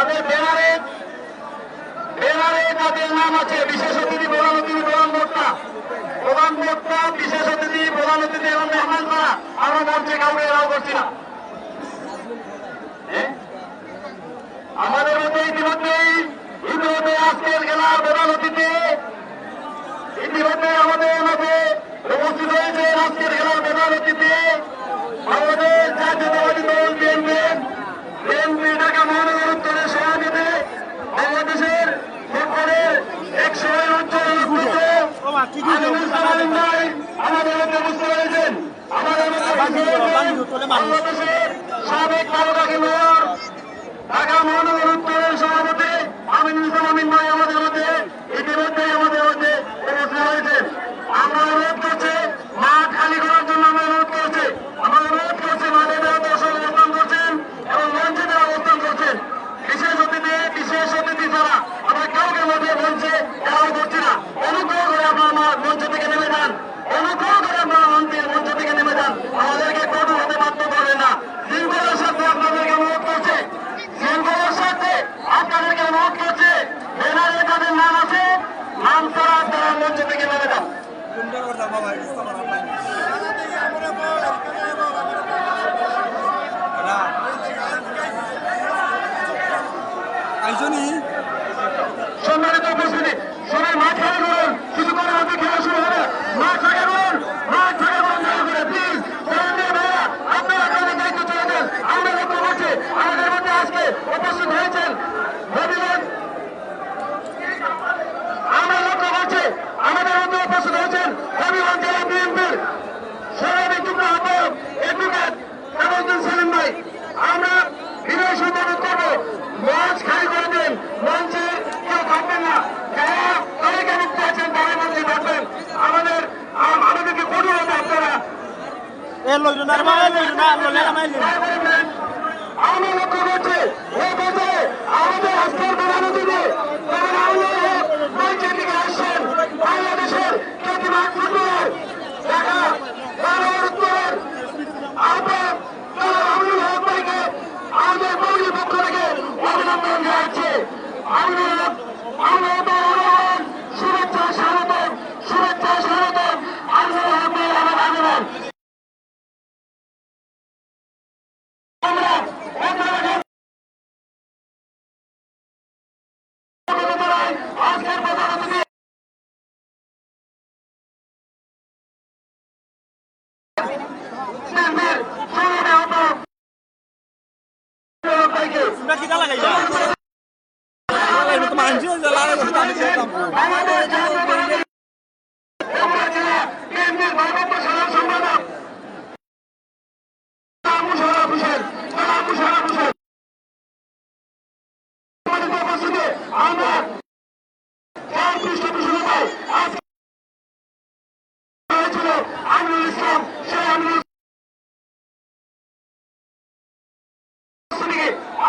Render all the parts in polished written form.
আমাদের ব্যানারে তাদের নাম আছে বিশেষ অতিথি প্রধান অতিথি প্রধান বক্তা বিশেষ অতিথি প্রধান অতিথি এবং মেহমান করা। আমরা মঞ্চে কাউকে এলাও করছি না। আমাদের মধ্যে ইতিমধ্যেই আজকের খেলার প্রধান অতিথি ইতিমধ্যে আমাদের মাঝে উপস্থিত হয়েছে। আজকের খেলার প্রধান অতিথি আমাদের জাতীয়তাবাদী দল বিএনপি ঢাকা মহানগর উত্তরের সভাপতি বাংলাদেশের ফুটবলের একসময় উজ্জ্বল আমাদের মধ্যে উপস্থিত হয়েছেন। আমাদের মধ্যে বাংলাদেশের সাবেক তারকা খেলোয়াড় ঢাকা মহানগর উত্তরের সভাপতি আমিনুল ইসলাম আমিন ভাই আমাদের মধ্যে ইতিমধ্যেই আমাদের মধ্যে উপস্থিত হয়েছেন। আমরা অনুরোধ করছি মাঠ খালি করার জন্য আমরা অনুরোধ করছি মাঠে যারা দর্শক অবস্থান করছেন এবং মঞ্চে যারা অবস্থান করছেন বিশেষ অতিথি ছাড়া আমরা কাউকে মধ্যে মঞ্চে এলাও করছি না। অনুগ্রহ করে আপনারা মঞ্চ থেকে নেমে যান। মঞ্চ থেকে নেমে যান। আমাদেরকে কঠোর হতে বাধ্য করবেন না। শৃঙ্খলার সাথে আপনাদেরকে অনুরোধ করছে ব্যানারে তাদের নাম আছে। নাম ছাড়া আপনারা মঞ্চ থেকে নেমে যান। সম্মানিত উপস্থিতি সবাই মাঠ খালি করুন। কিছুক্ষণের মধ্যে খেলা শুরু হবে। মাঠ ফাঁকা করুন। প্লিজ ভাইয়া আপনারা আপনাদের দায়িত্ব চলে যান। আমরা লক্ষ্য করছি আমাদের মধ্যে আজকে উপস্থিত হয়েছেন হবিগঞ্জ জেলা বিএনপির সাবেক যুগ্ম আহ্বায়ক অ্যাডভোকেট কামালউদ্দিন সেলিম ভাই। আমরা বিনয় সঙ্গে অনুরোধ করবো মঞ্চ খালি করে দেন। মঞ্চে কেউ থাকবেন না। যারা তালিকা মুক্ত আছেন তারা মঞ্চে থাকবেন। আমাদেরকে কঠোর হতে আপনারা আমরা লক্ষ্য করছি আমাদের আজকের প্রধান অতিথি মঞ্চের দিকে আসছেন বাংলাদেশের খ্যাতিমান ফুটবলার ঢাকা মহানগর উত্তরের আহ্বায়ক আমিনুল হক ভাইকে আমাদের কমিটির পক্ষ থেকে অভিনন্দন জানাচ্ছি। শুভেচ্ছা স্বাগতম আমিনুল হক ভাই আমার আবেদন। আজকের প্রধান অতিথি আমরা আমিনুল ইসলাম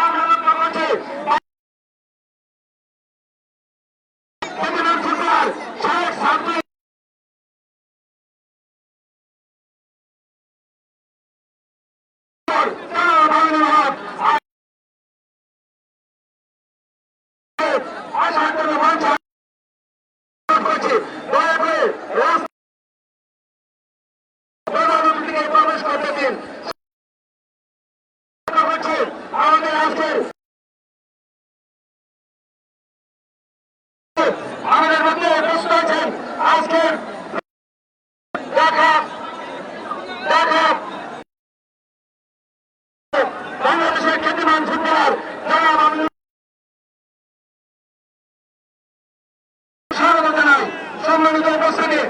আমরা লক্ষ্য করছি ফুটবলার শেখ সাব্বির আশা করবো মঞ্চ করছি দয়া করে প্রবেশ করতে দিন। আমাদের আজকের আমাদের মধ্যে উপস্থিত আছেন আজকের বাংলাদেশের খ্যাতিমান ফুটবলার জনাব স্বাগত জানাই। সম্মানিত উপস্থিতি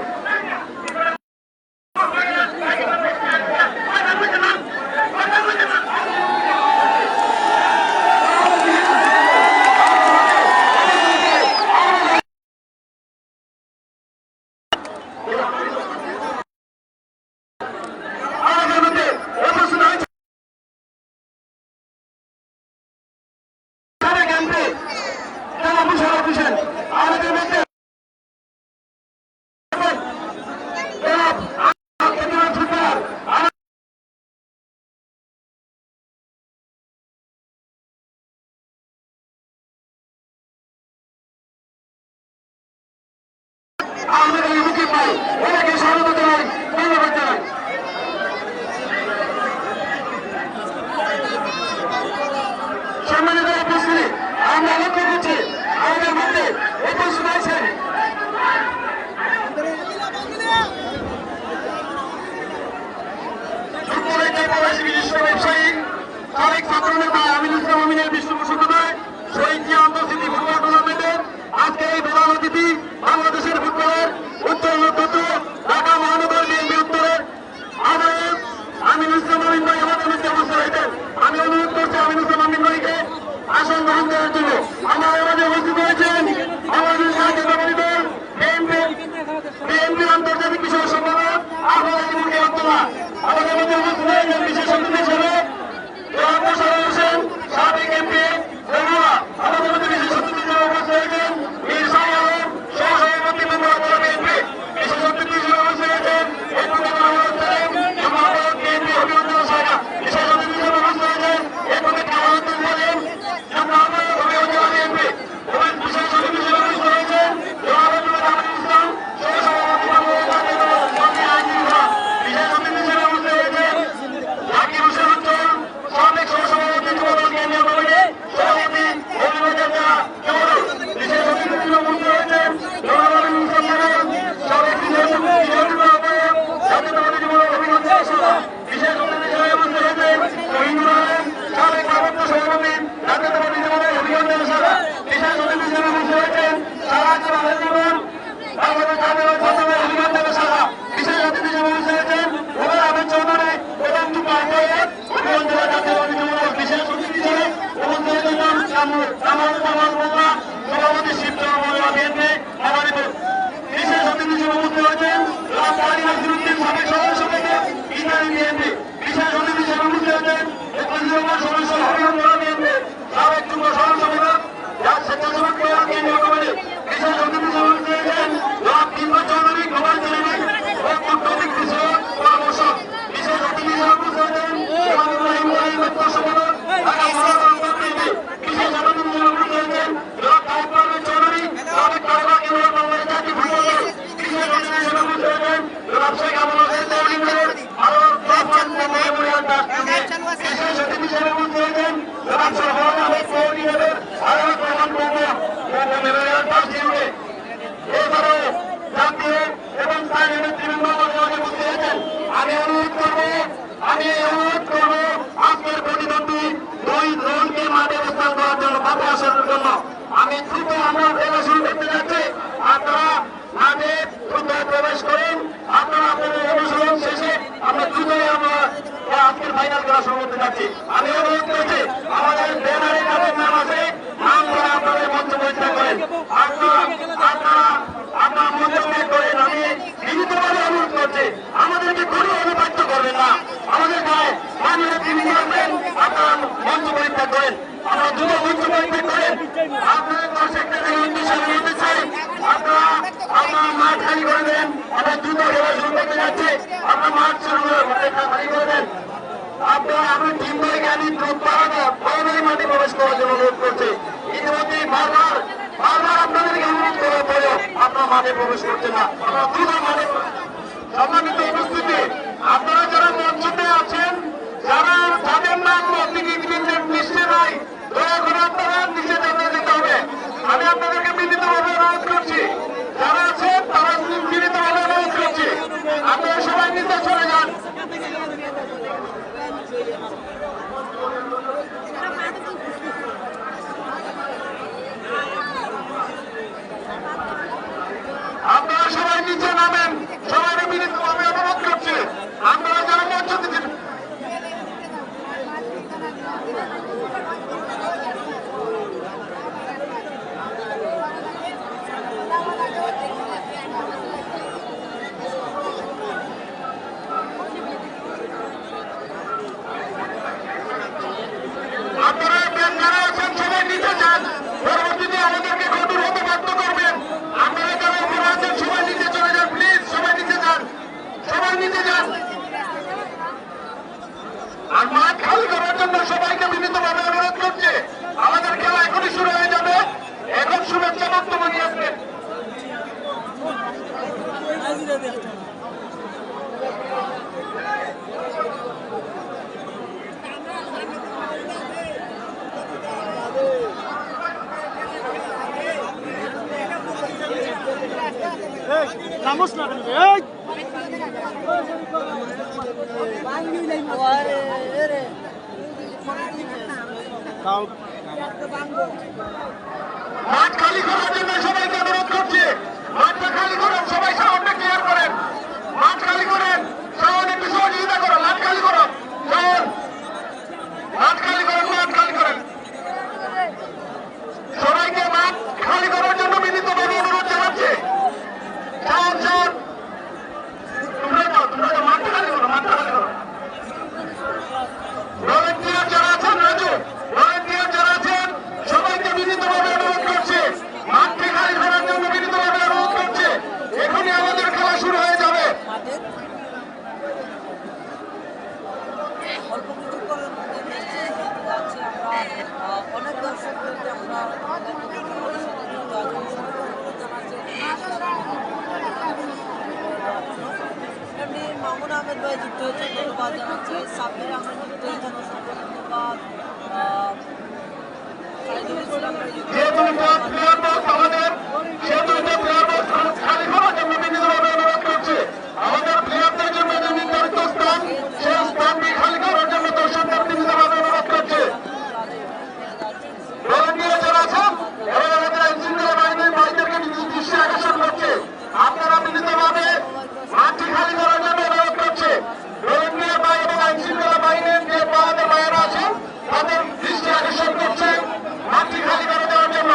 আমাদের মধ্যে আহমেদ আলী মুকিম ভাই ওনাকে স্বাগত জানাই, ধন্যবাদ জানাই। সম্মানিত উপস্থিতি, আমরা লক্ষ্য করছি আমাদের মধ্যে উপস্থিত আছেন প্রবাসী বিশিষ্ট ব্যবসায়ী সাবেক ছাত্রনেতা আমিনুল ইসলাম আমিনের পৃষ্ঠপোষকতায় শহীদ জিয়া আন্তর্জাতিক ফুটবল টুর্নামেন্টের আজকে এই প্রধান অতিথি বাংলাদেশের ফুটবলের উজ্জ্বল ঢাকা মহানগর বিএনপি উত্তরের আহ্বায়ক আমিনুল ইসলাম আমিন ভাই আমাদের মধ্যে অবস্থা রয়েছেন। আমি অনুরোধ করছি আমিনুল ইসলাম আমিন ভাইকে আসন গ্রহণ করার জন্য। আমার আমাদের উপস্থিত হয়েছেন আমাদের জাতীয়তাবাদী দল বিএনপি আন্তর্জাতিক বিষয় সম্পাদক আহমেদ আলী মুকিম আব্দুল্লাহ। আমাদের মধ্যে উপস্থিত হয়েছেন বিশেষ অতিথি হিসেবে মোশাররফ হোসেন সাবেক এমপি বগুড়া। আমাদের মধ্যে বিশেষ অতিথি হিসেবে উপস্থিত হয়েছেন মীর শাহ আলম সহসভাপতি বগুড়া জেলা বিএনপি। বিশেষ অতিথি হিসেবে উপস্থিত হয়েছেন বিএনপি অভিনন্দন শাখা। বিশেষ অতিথি হিসেবে উপস্থিত হয়েছেন এখনই কামালউদ্দিন বলেন অভিনন্দন জেলা বিএনপি। বিশেষ অতিথি হিসেবে উপস্থিত হয়েছেন ইসলাম সহসভাপতি বগুড়া জাতীয়তাবাদী আইন বিভাগ। বিশেষ অতিথি হিসেবে উপস্থিত হয়েছেন জাকির হোসেন উজ্জ্বল সাবেক সহসভাপতি যুবদল কেন্দ্রীয় কমিটি সভাপতি অভিনন্দন জেলা যুবদল। বিশেষ অতিথি হিসেবে উপস্থিত হয়েছেন সাবেক জাতীয়তাবাদী যুবদল অভিনন্দন শাখা। বিশেষ অতিথি হিসেবে উপস্থিত হয়েছেন সাবেক ভারপ্রাপ্ত সভাপতি জাতীয়তাবাদী যুবদল অভিনন্দন শাখা। বিশেষ অতিথি হিসেবে উপস্থিত হয়েছেন সারাজীবন বাংলাদেশ জাতীয়তাবাদী অভিনন্দন শাখা। বিশেষ অতিথি হিসেবে উপস্থিত হয়েছেন ওমর আহমেদ চৌধুরী প্রধান যুগ্ম আহ্বায়ক অভিনন্দন জেলা জাতীয়তাবাদী যুবদল। বিশেষ অতিথি হিসেবে উপস্থিত হয়েছেন জামাল মোল্লা সভাপতি শিবচর জেলা বিএনপি মাদারীপুর। বিশেষ অতিথি হিসেবে উপস্থিত হয়েছেন রাজবাড়ী নাসিরউদ্দিন সাবেক সদস্য থেকে ইসলামী বিএনপি। বিশেষ অতিথি হিসেবে উপস্থিত হয়েছেন সদস্য হরিয়ানা বিএনপি সাবেক যুগ্ম সদস্য স্বেচ্ছাসেবক কেন্দ্রীয় কমিটি। বিশেষ অতিথি হিসেবে উপস্থিত হয়েছেন কিংবা চৌধুরী গ্লোবাল টেলিভিশন ও কূটনৈতিক বিষয়ক পরামর্শক। বিশেষ অতিথি হিসেবে উপস্থিত হয়েছেন সম্পাদক ঢাকা মহানগর বিএনপি। বিশেষ অতিথি হিসেবে উপস্থিত হয়েছেন চৌধুরী সাবেক ঢাকা কেন্দ্রীয় বাংলাদেশ জাতীয় ফুটবল দল। বিশেষ অতিথি হিসেবে উপস্থিত হয়েছেন শেখ আবুল হোসেন তৌহিদের মেমোরিয়াল ট্রাস্ট। বিশেষ অতিথি হিসেবে উপস্থিত হয়েছেন মেমোরিয়াল ট্রাস্ট। এছাড়াও জাতীয় এবং স্থানীয় নেতৃবৃন্দ উপস্থিত হয়েছেন। আমি অনুরোধ করবো আজকের প্রতিদ্বন্দ্বী দুই দলকে মাঠে অবস্থান করার জন্য মাঠে আসার জন্য। আমি দ্রুত আমরা খেলা শুরু করতে যাচ্ছি। আপনারা মাঠে দ্রুত প্রবেশ করেন। আপনারা আপনাদের অনুশীলন শেষে আমরা দ্রুতই আমরা আজকের ফাইনাল খেলা শুরু করতে যাচ্ছি। আমি অনুরোধ করছি আমাদের ব্যানারে যাদের নাম আছে নাম করে আপনাদের মঞ্চ পরিত্যাগ করেন। আপনারা মঞ্চ ত্যাগ করেন। আমি বিনীতভাবে অনুরোধ করছি আমাদেরকে কোনোভাবে বাধ্য করবেন না। আমাদের গায়ে মাননীয় তিনি করবেন, আপনারা মঞ্চ পরিত্যাগ করেন। আমরা দ্রুত মঞ্চ পরিত্যাগ করেন। আপনাদের দর্শকদের উদ্দেশ্যে আমি বলতে চাই আপনারা মাঠ খালি করে দেন। আমরা দ্রুত খেলা শুরু করতে যাচ্ছি। আপনার মাঠ শুরু করে খালি করে দেন। আপনারা আমরা টিম থেকে আমি তাড়াতাড়ি মাঠে প্রবেশ করার জন্য অনুরোধ করছি। ইতিমধ্যে বারবার আপনাদেরকে অনুরোধ করার পরেও আপনারা মাঠে প্রবেশ করছেন না। আমরা দ্রুত মাঠে। সম্মানিত উপস্থিতি, আপনারা যারা মঞ্চে আছেন, যাদের নাম লিস্টে নাই, দয়া করে আপনারা নিচে নেমে যেতে হবে। আমি আপনাদেরকে বিনীতভাবে অনুরোধ করছি, যারা আছেন তারা বিনীতভাবে অনুরোধ করছি আপনারা সবাই নিচে চলে যান। আপনারা সবাই নিচে নামেন। সবাই বিনীতভাবে অনুরোধ করছি আপনারা যারা মঞ্চ দিচ্ছেন। নামোস না মাঠ খালি করার জন্য সবাইকে অনুরোধ করছি। মাঠটা খালি করেন, সবাই সাউন্ডটা ক্লিয়ার করেন। মাঠ খালি করেন, সাউন্ড একটু সহযোগিতা করো। মাঠ খালি করো, সাউন্ড মাঠ খালি করেন, মাঠ খালি করেন। সবাইকে মাঠ খালি করার জন্য বিনীতভাবে অনুরোধ জানাচ্ছি। সাউন্ড সাউন্ড তোমরা যাও, মাঠটা খালি করো, মাঠটা খালি করো। ভলান্টিয়ার যারা আছেন, রাজু ভলান্টিয়ার যারা আছেন সবাইকে বিনীতভাবে অনুরোধ করছে, মাঠটি খালি করার জন্য বিনীতভাবে অনুরোধ করছে। এখনই আমাদের খেলা শুরু হয়ে যাবে। অল্প কিছুক্ষণের মধ্যে ম্যাচে জিতে যাচ্ছে। আমরা অনেক দর্শকদেরকে আমরা এমনি মামুন আহমেদ ভাই যুক্ত হয়েছে, ধন্যবাদ জানাচ্ছি। সাব্বির আহমেদ যুক্ত হয়েছেন, অসংখ্য ধন্যবাদ। সাইদুল ইসলাম ভাই যুক্ত যে দুইটা প্লেয়ার বক্স আমাদের, সে দুইটা প্লেয়ার বক্স খালি করার জন্য বিনীতভাবে অনুরোধ করছে। আমাদের প্লেয়ারদের জন্য যে নির্ধারিত স্থান, সেই স্থানটি খালি করার জন্য দর্শকদের বিনীতভাবে অনুরোধ করছে। ভলান্টিয়ার যারা আছেন এবং আমাদের আইনশৃঙ্খলা বাহিনীর ভাইদেরকে দৃষ্টি আকর্ষণ করছে, আপনারা বিনীতভাবে মাঠটি খালি করার জন্য অনুরোধ করছে। ভলান্টিয়ার ভাই এবং আইনশৃঙ্খলা বাহিনীর যে আমাদের ভাইয়েরা আছেন তাদের দৃষ্টি আকর্ষণ করছে মাঠটি খালি করে দেওয়ার জন্য।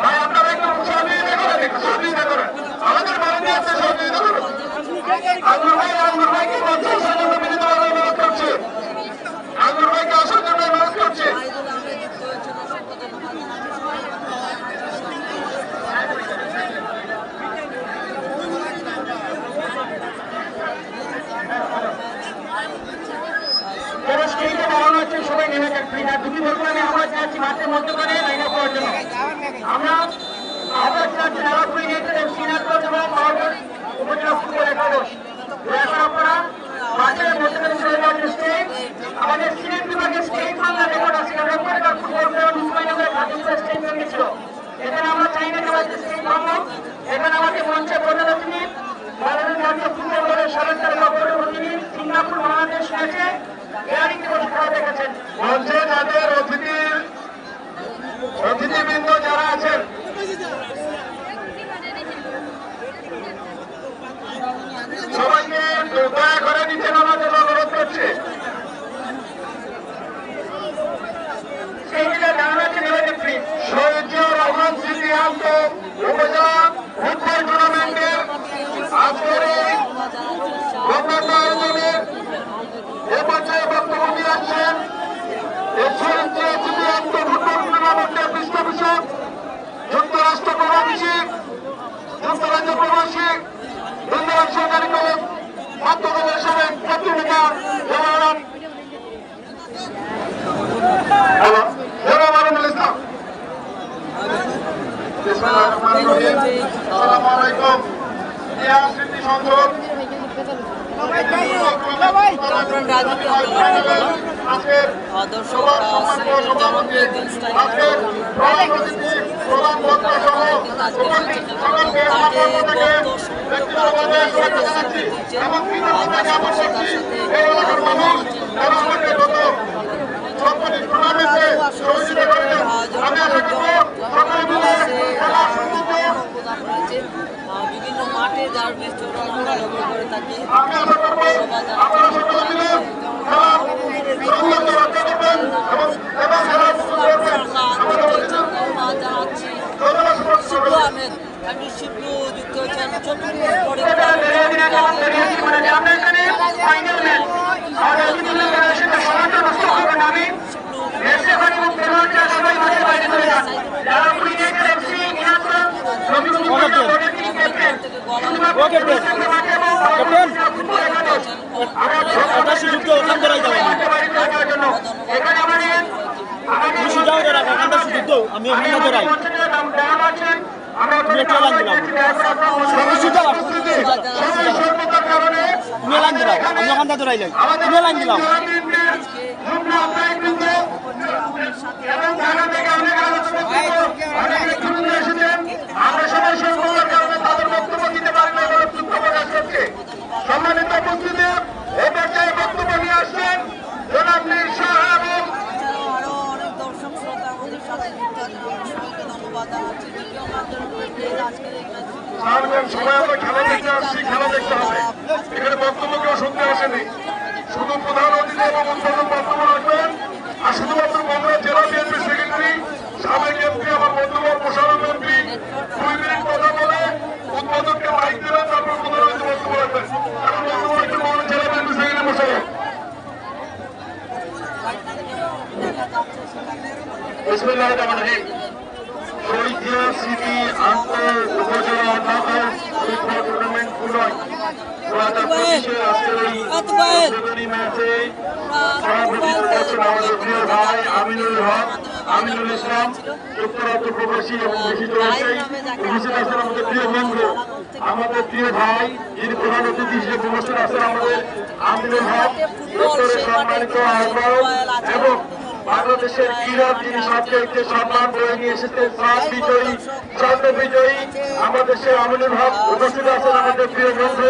ভাই আপনারা একটু সহযোগিতা করেন, একটু সহযোগিতা করেন, আমাদের ভলান্টিয়ারদের সহযোগিতা করুন। আঙ্গুর ভাইকে মঞ্চে আসার জন্য বিনীতভাবে অনুরোধ করছে। আঙ্গুর ভাইকে আসার জন্য অনুরোধ করছে। সাইদুল আহমেদ যুক্ত হয়েছেন, অসংখ্য ধন্যবাদ যারা স্টেজে দাঁড়ানো হচ্ছে সবাই নেমে যান প্লিজ। আর দুটি বলবো আমি আবার চাচ্ছি মাঠের মধ্যখানে লাইন আপ করার জন্য। আমরা আবার চাচ্ছি নারায়ণপুর ইউনাইটেড শ্রীনাথগঞ্জ এবং মহাবীর উপজেলা ফুটবল একাদশ। এখন আপনারা মাঠের মধ্যখানে চলে যাওয়ার স্টেজ। আমাদের সিলেট বিভাগের স্টেজ বাংলা রেকর্ড আছে, রংপুরের ফুটবল প্লেয়ার নুসমাইনগরের ঘাটিতে স্টেজ ভেঙেছিল। এখানে আমরা চাই না খেলাতে স্টেজ ভাঙবো। এখানে আমাদের মঞ্চে প্রধান অতিথি বাংলাদেশ জাতীয় ফুটবল দলের সরকারি অপরের অতিথি সিঙ্গাপুর বাংলাদেশ ম্যাচে মঞ্চে যাদের অতিথিবৃন্দ যারা আছেন সবাইকে দয়া করে নিচে নামার জন্য অনুরোধ করছে। শহীদ জিয়াউর রহমান স্মৃতি আন্ত উপজেলা ফুটবল টুর্নামেন্টের আজকের এই গভর্নমেন্ট আয়োজনের এ পর্যায়ে বক্তব্য নিয়ে আসছেন শহীদ জিয়া স্মৃতি আন্ত ফুটবল টুর্নামেন্টের পৃষ্ঠপোষক যুক্তরাষ্ট্র প্রবাসী, যুক্তরাজ্য প্রবাসী বৃন্দাবন সরকারি কলেজ ছাত্রদলের সাবেক পত্রিকা জনাব আলমুল ইসলাম। আসসালামু আলাইকুম। স্মৃতি সংসদ বিভিন্ন মাঠে যার বিস্তরণ আমরা লক্ষ্য করে থাকি। শিবলু আহমেদ এমনি শিবলু যুক্ত হয়েছেন সুযোগ তো ওখান ধরাই যাবো সুযোগ আমি ওখানে ধরাই। আমি একটু লাইন দিলাম সুযোগ স্বল্পতার কারণে তুমি লাইন দিলাম আমি ওখান থেকে দৌড়াইলাম তুমি লাইন দিলাম এবং ঢাকা থেকে অনেক আলোচনা অনেকে ছুটে এসেছেন। আমরা সবাই স্বল্পতার কারণে তাদের বক্তব্য দিতে পারি না বলে দুঃখ প্রকাশ করছে। সম্মানিত উপস্থিতি, এই পর্যায়ে বক্তব্য নিয়ে আসছেন জনাব মীর শাহ এবং এছাড়াও আরো অনেক দর্শক শ্রোতা আমাদের সাথে যুক্ত আছেন, আমরা সবাইকে ধন্যবাদ জানাচ্ছি। দ্বিতীয় মাধ্যম আজকের এই ম্যাচ সাধারণ সবাই আমরা খেলা দেখতে আসছি, খেলা দেখতে হবে। এখানে বক্তব্য কেউ শুনতে আসেনি, শুধু প্রধান অতিথি এবং উদ্বোধন বক্তব্য রাখবেন। আর শুধুমাত্র বগুড়া জেলা বিএনপি সেক্রেটারি সাবেক এমপি আমার বন্ধুবর প্রসারণ মন্ত্রী 2 মিনিট কথা বলে উদ্বোধনকে মাইক দেবেন, তারপর প্রধান অতিথি বক্তব্য রাখবেন। এখন বক্তব্য রাখবেন বগুড়া জেলা বিএনপি সেক্রেটারি মোশাররফ। বিসমিল্লাহির রহমানির রহিম। শহীদ জিয়া স্মৃতি আন্তঃ উপজেলা নগর ফুটবল টুর্নামেন্ট কুলয় 2025 আজকের এই উদ্বোধনী ম্যাচে সভাপতিত্ব করছেন আমাদের প্রিয় ভাই আমিনুল হক, আমিনুল ইসলাম, যুক্তরাজ্য প্রবাসী এবং বিশিষ্ট ব্যবসায়ী। উপস্থিত আছেন আমাদের প্রিয় বন্ধু, আমাদের প্রিয় ভাই, যিনি প্রধান অতিথি হিসেবে উপস্থিত আছেন আমাদের আমিনুল হক, উত্তরের সম্মানিত আহ্বায়ক এবং বাংলাদেশের ক্রীড়া যিনি সবচেয়ে সম্মান বয়ে নিয়ে এসেছেন, স্বর্ণ বিজয়ী আমাদের সে আমিনুল হক। উপস্থিত আছেন আমাদের প্রিয় বন্ধু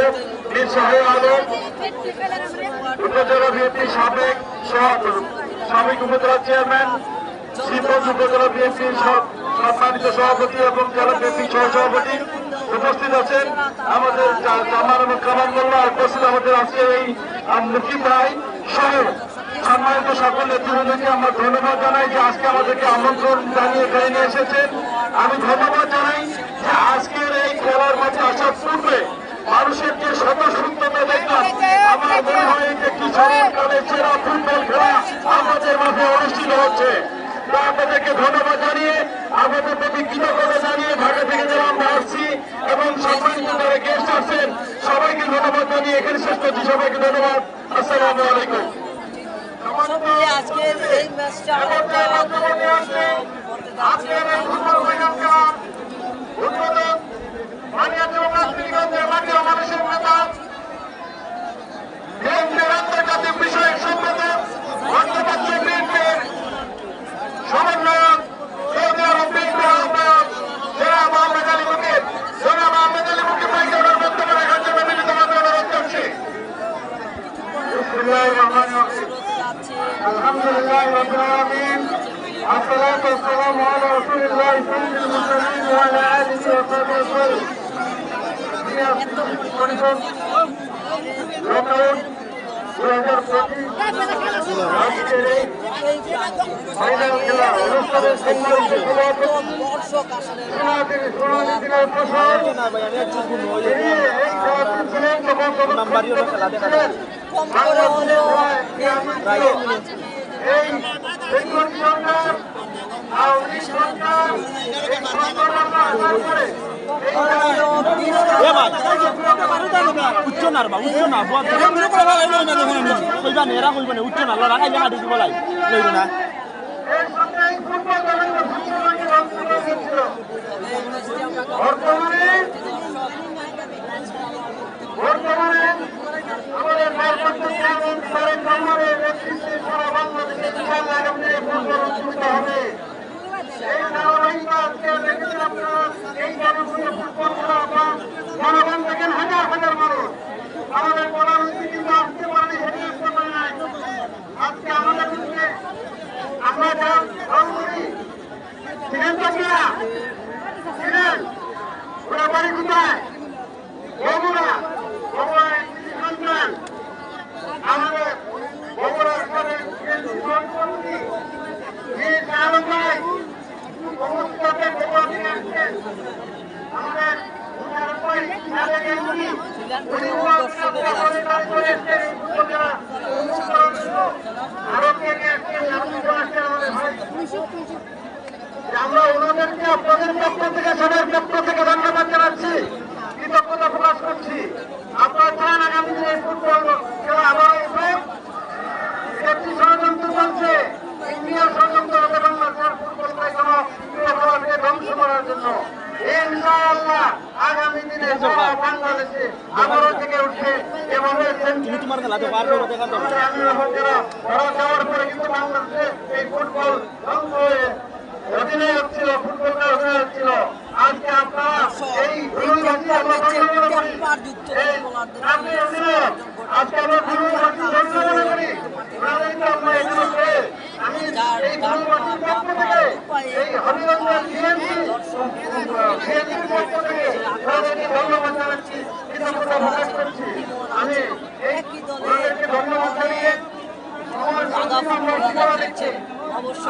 মীর শাহ আলম, উপজেলা বিএনপি সাবেক উপজেলা চেয়ারম্যান, শ্রীগঞ্জ উপজেলা বিএনপির সম্মানিত সভাপতি এবং জেলা বিএনপি সহসভাপতি। উপস্থিত আছেন আমাদের জামাল এবং কামাল মোল্লা, উপস্থিত আমাদের আজকে এই মুকিম ভাই সহ সম্মানিত সকল নেতৃবৃন্দকে আমরা ধন্যবাদ জানাই যে আজকে আমাদেরকে আমন্ত্রণ জানিয়ে এখানে নিয়ে এসেছেন। আমি ধন্যবাদ জানাই যে আজকের এই খেলার মাঠে আসার পূর্বে মানুষের যে স্বতঃস্ফূর্ততা দেখলাম, আমার মনে হয় যে একটি সরকারের সেরা ফুটবল খেলা আমাদের মাঠে অনুষ্ঠিত হচ্ছে। তা আপনাদেরকে ধন্যবাদ জানিয়ে, আমাদের প্রতি কৃতজ্ঞতা জানিয়ে ঢাকা থেকে যারা আমরা আসছি এবং সম্মানিত যারা গেস্ট আসছেন সবাইকে ধন্যবাদ জানিয়ে এখানে শেষ করছি। সবাইকে ধন্যবাদ। আসসালামু আলাইকুম। সবাই আজকের এই ম্যাচটা আজকের এই ফুটবল ফাইনাল খেলা উদ্বোধন মানিয়া চৌমাত্রীগঞ্জের মাটির মানুষের নেতা, বিএনপির আন্তর্জাতিক বিষয়ক সম্পাদক, মধ্যপ্রাচ্য বিএনপির সমন্বয়ক, সৌদি আরব বিএনপির আহ্বায়ক জনাব আহমেদ আলী মুকিব। জনাব আহমেদ আলী মুকিব ভাইকে ওনার বক্তব্য রাখার জন্য বিনীতভাবে অনুরোধ করছি। বিসমিল্লাহির রহমানির রহিম। আলহামদুলিল্লাহি রাব্বিল আলামিন। আসসালাতু ওয়াসসালামু আলা রাসূলিল্লাহি সাল্লাল্লাহু আলাইহি ওয়া আলা আলিহি ওয়া সাহবিহি আজকের এই ফাইনাল খেলা অনুষ্ঠানের সম্মানিত সভাপতি সোনালী দিনের প্রসাদ, তিনি এই খেলাটি ছিলেন যখন ছিলেন এই বেঙ্গলি সরকার আওয়ামী সরকার এই সরকার আসার পরে উচ্চ না উচ্চ না কইবা নেরা কইবা না উচ্চ না লড়া খাইলে হাঁটি দিব লাই লইব না এই সরকার এই ফুটবল দলের ফুটবলকে ধ্বংস করে দিচ্ছিল। বর্তমানে আমাদের ভারপ্রাপ্ত চেয়ারম্যান তারেক রহমানের নেতৃত্বে সারা বাংলাদেশে বিশাল আগামী ফুটবল অনুষ্ঠিত হবে। এই ধারাবাহিকতা আজকে দেখেছেন আপনারা, এই জনপ্রিয় ফুটবল খেলা আমরা জনগণ দেখেন হাজার হাজার মানুষ। আমাদের প্রধানমন্ত্রী কিন্তু আসতে পারেনি, হেঁটে আসতে পারে নাই। আজকে আমাদের মধ্যে আমরা যা দল করি ছিলেন তো কিনা ছিলেন, ওরা বাড়ি কোথায়? বগুড়া। বগুড়ার সন্তান আমাদের বগুড়ার পরে মন্ত্রী মীর আলম ভাই সমস্তকে বগুড়া থেকে আসছেন। আমাদের সাবেক এমপি উনি আমরা ওনাদেরকে আপনাদের পক্ষ থেকে সবার পক্ষ থেকে ধন্যবাদ জানাচ্ছি, কৃতজ্ঞতা প্রকাশ করছি। আপনারা চান আগামী দিনে ফুটবল খেলা আবার উঠুক। একটি ষড়যন্ত্র চলছে, ইন্ডিয়ার ষড়যন্ত্র হবে বাংলাদেশের ফুটবল কোনো খেলাকে ধ্বংস করার জন্য। ইনশাআল্লাহ বাংলাদেশে আবারও থেকে উঠছে এভাবে তুমি তোমার খেলা তো পারবে ওটা দেখাতে হবে। তারা যাওয়ার পরে কিন্তু বাংলাদেশে এই ফুটবল ধ্বংস হয়ে অধিনায়ক ছিল, ফুটবলটা অধিনায়ক ছিল। আজকে আপনারা এই ভূমিবাসী আমরা ধন্য মনে করি, এই আপনি অধিনায়ক, আজকে আমরা ভূমিবাসী ধন্য মনে করি। ওনাদেরকে আমরা এগুলো করে আমি এই ভূমিবাসীর পক্ষ থেকে এই হবিগঞ্জের বিএনপির পক্ষ থেকে ওনাদেরকে ধন্যবাদ জানাচ্ছি, কৃতজ্ঞতা প্রকাশ করছি। আমি এই ওনাদেরকে ধন্যবাদ জানিয়ে আমার ঠিকানা দিচ্ছি।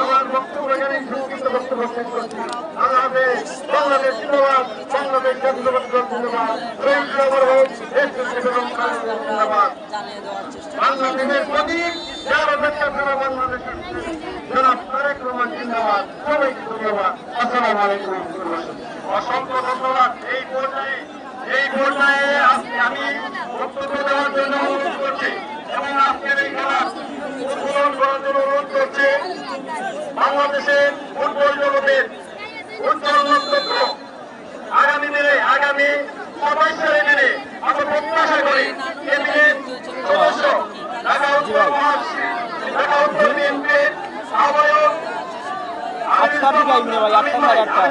আমার বক্তব্য এখানে সংক্ষিপ্ত বক্তব্য শেষ করছি। আল্লাহ হাফেজ। বাংলাদেশ জিন্দাবাদ, বাংলাদেশ জাতীয়তাবাদী দল জিন্দাবাদ, শহীদ জিয়াউর রহমান, দেশনেত্রী বেগম খালেদা জিন্দাবাদ। বাংলাদেশের প্রতীক যার অপেক্ষা সারা বাংলাদেশের জনাব তারেক রহমান জিন্দাবাদ। সবাইকে ধন্যবাদ। আসসালামু আলাইকুম ওয়া রাহমাতুল্লাহ। অসংখ্য ধন্যবাদ। এই পর্যায়ে আজকে আমি বক্তব্য দেওয়ার জন্য অনুরোধ করছি এবং আজকের এই খেলা উদ্বোধন করার জন্য অনুরোধ করছে বাংলাদেশের ফুটবল জগতের উজ্জ্বল নক্ষত্র। আগামী 27 সালের দিনে আমরা প্রত্যাশা করি কেবিনেট সদস্য ঢাকা উত্তর বিএনপির আহ্বায়ক আটটা দিকে আইনে ভাই, আটটা সাড়ে আটটা।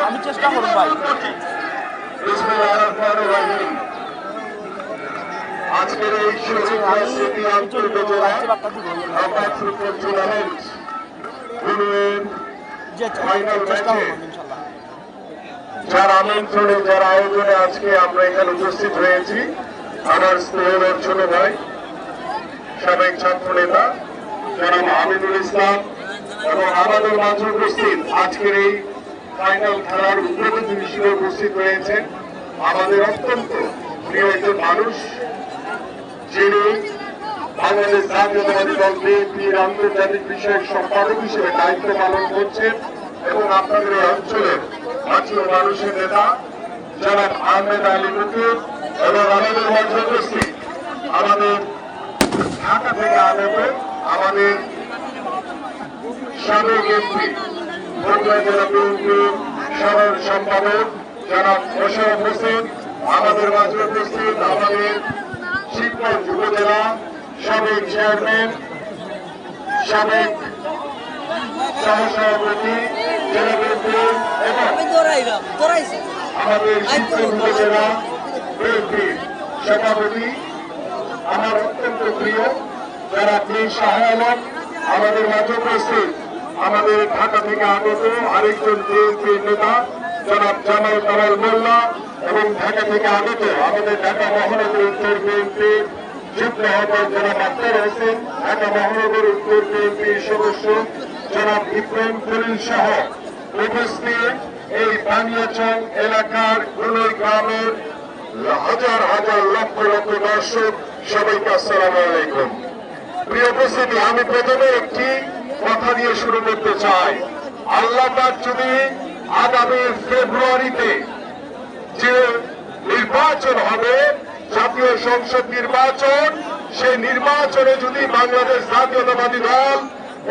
আমি চেষ্টা করব ভাই। আজকের এই স্মৃতি আন্তর্জাতিক টুর্নামেন্ট চেষ্টা করবো ইনশাল্লাহ। যার আমন্ত্রণে যার আয়োজনে আজকে আমরা এখানে উপস্থিত হয়েছি, আমার স্নেহের ছোট ভাই সাবেক ছাত্র নেতা জনাব আমিনুল ইসলাম এবং আমাদের মাঝে উপস্থিত আজকের এই ফাইনাল খেলার উদ্বোধনী হিসেবে উপস্থিত হয়েছেন আমাদের অত্যন্ত প্রিয় একজন মানুষ, যিনি বাংলাদেশ জাতীয়তাবাদী দল বিএনপির আন্তর্জাতিক বিষয়ক সম্পাদক হিসেবে দায়িত্ব পালন করছেন এবং আপনাদের এই অঞ্চলের জাতীয় মানুষের নেতা জনাব আহমেদ আলী মুকুর এবং আমাদের মাঝে উপস্থিত আমাদের ঢাকা থেকে আগত আমাদের সাবেক এমপি বগুড়া জেলা বিএনপির সাধারণ সম্পাদক জনাব মোশাররফ হোসেন, আমাদের মাঝে উপস্থিত আমাদের শিবগঞ্জ উপজেলা সাবেক চেয়ারম্যান, সাবেক সহসভাপতি জেলা বিএনপি এবং আমাদের শিবগঞ্জ উপজেলা বিএনপির সভাপতি আমার অত্যন্ত প্রিয় যারা প্রিয় সহায়ক, আমাদের মাঝে উপস্থিত আমাদের ঢাকা থেকে আগত আরেকজন বিএনপির নেতা জনাব জামাল কামাল মোল্লা এবং ঢাকা থেকে আগত আমাদের ঢাকা মহানগর উত্তর বিএনপির যুগ্ম আহ্বায়ক জনাব আক্তার হোসেন, ঢাকা মহানগর উত্তর বিএনপির সদস্য জনাব ইব্রাহিম খলিল সহ উপস্থিত এই বানিয়াচং এলাকার গুলই গ্রামের হাজার হাজার লক্ষ লক্ষ দর্শক, সবাইকে আসসালামু আলাইকুম। প্রিয় উপস্থিতি, আমি প্রথমে একটি কথা দিয়ে শুরু করতে চাই। আল্লাহ পাক যদি আগামী ফেব্রুয়ারিতে যে নির্বাচন হবে, জাতীয় সংসদ নির্বাচন, সেই নির্বাচনে যদি বাংলাদেশ জাতীয়তাবাদী দল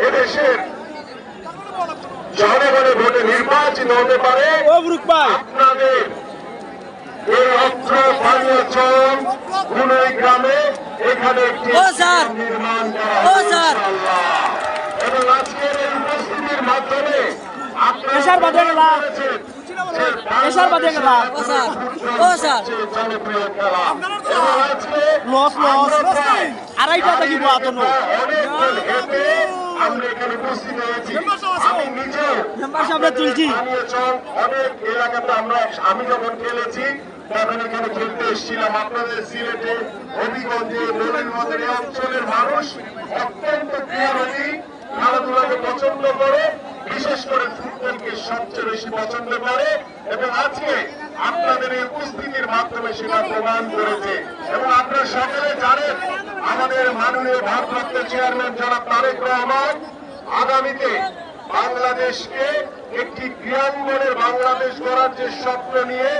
এদেশের জনগণের ভোটে নির্বাচিত হতে পারে, আপনাদের এই অত্র বানিয়াচং গুলই গ্রামে এখানে একটি নির্মাণ করা হবে এবং আজকের এই উপস্থিতির মাধ্যমে আপনারা জনপ্রিয় খেলা এবং আজকে আড়াইটা থাকিব আতনো অনেকক্ষণ হেঁটে আমরা এখানে উপস্থিত হয়েছি। আমি নিজেও তুলছি অনেক এলাকাতে আমি যখন খেলেছি তখন এখানে খেলতে এসেছিলাম। আপনাদের সিলেটে, হবিগঞ্জে, মৌলভীবাজার এই অঞ্চলের মানুষ অত্যন্ত ক্রীড়াবাদী, খেলাধুলাকে পছন্দ করে, বিশেষ করে ফুটবলকে সবচেয়ে বেশি পছন্দ করে এবং আজকে আপনাদের এই উপস্থিতির মাধ্যমে সেটা প্রমাণ করেছে। এবং আপনারা সকলে জানেন আমাদের মাননীয় ভারপ্রাপ্ত চেয়ারম্যান জনাব তারেক রহমান আগামীতে বাংলাদেশকে একটি ক্রীড়াঙ্গনের বাংলাদেশ গড়ার যে স্বপ্ন নিয়ে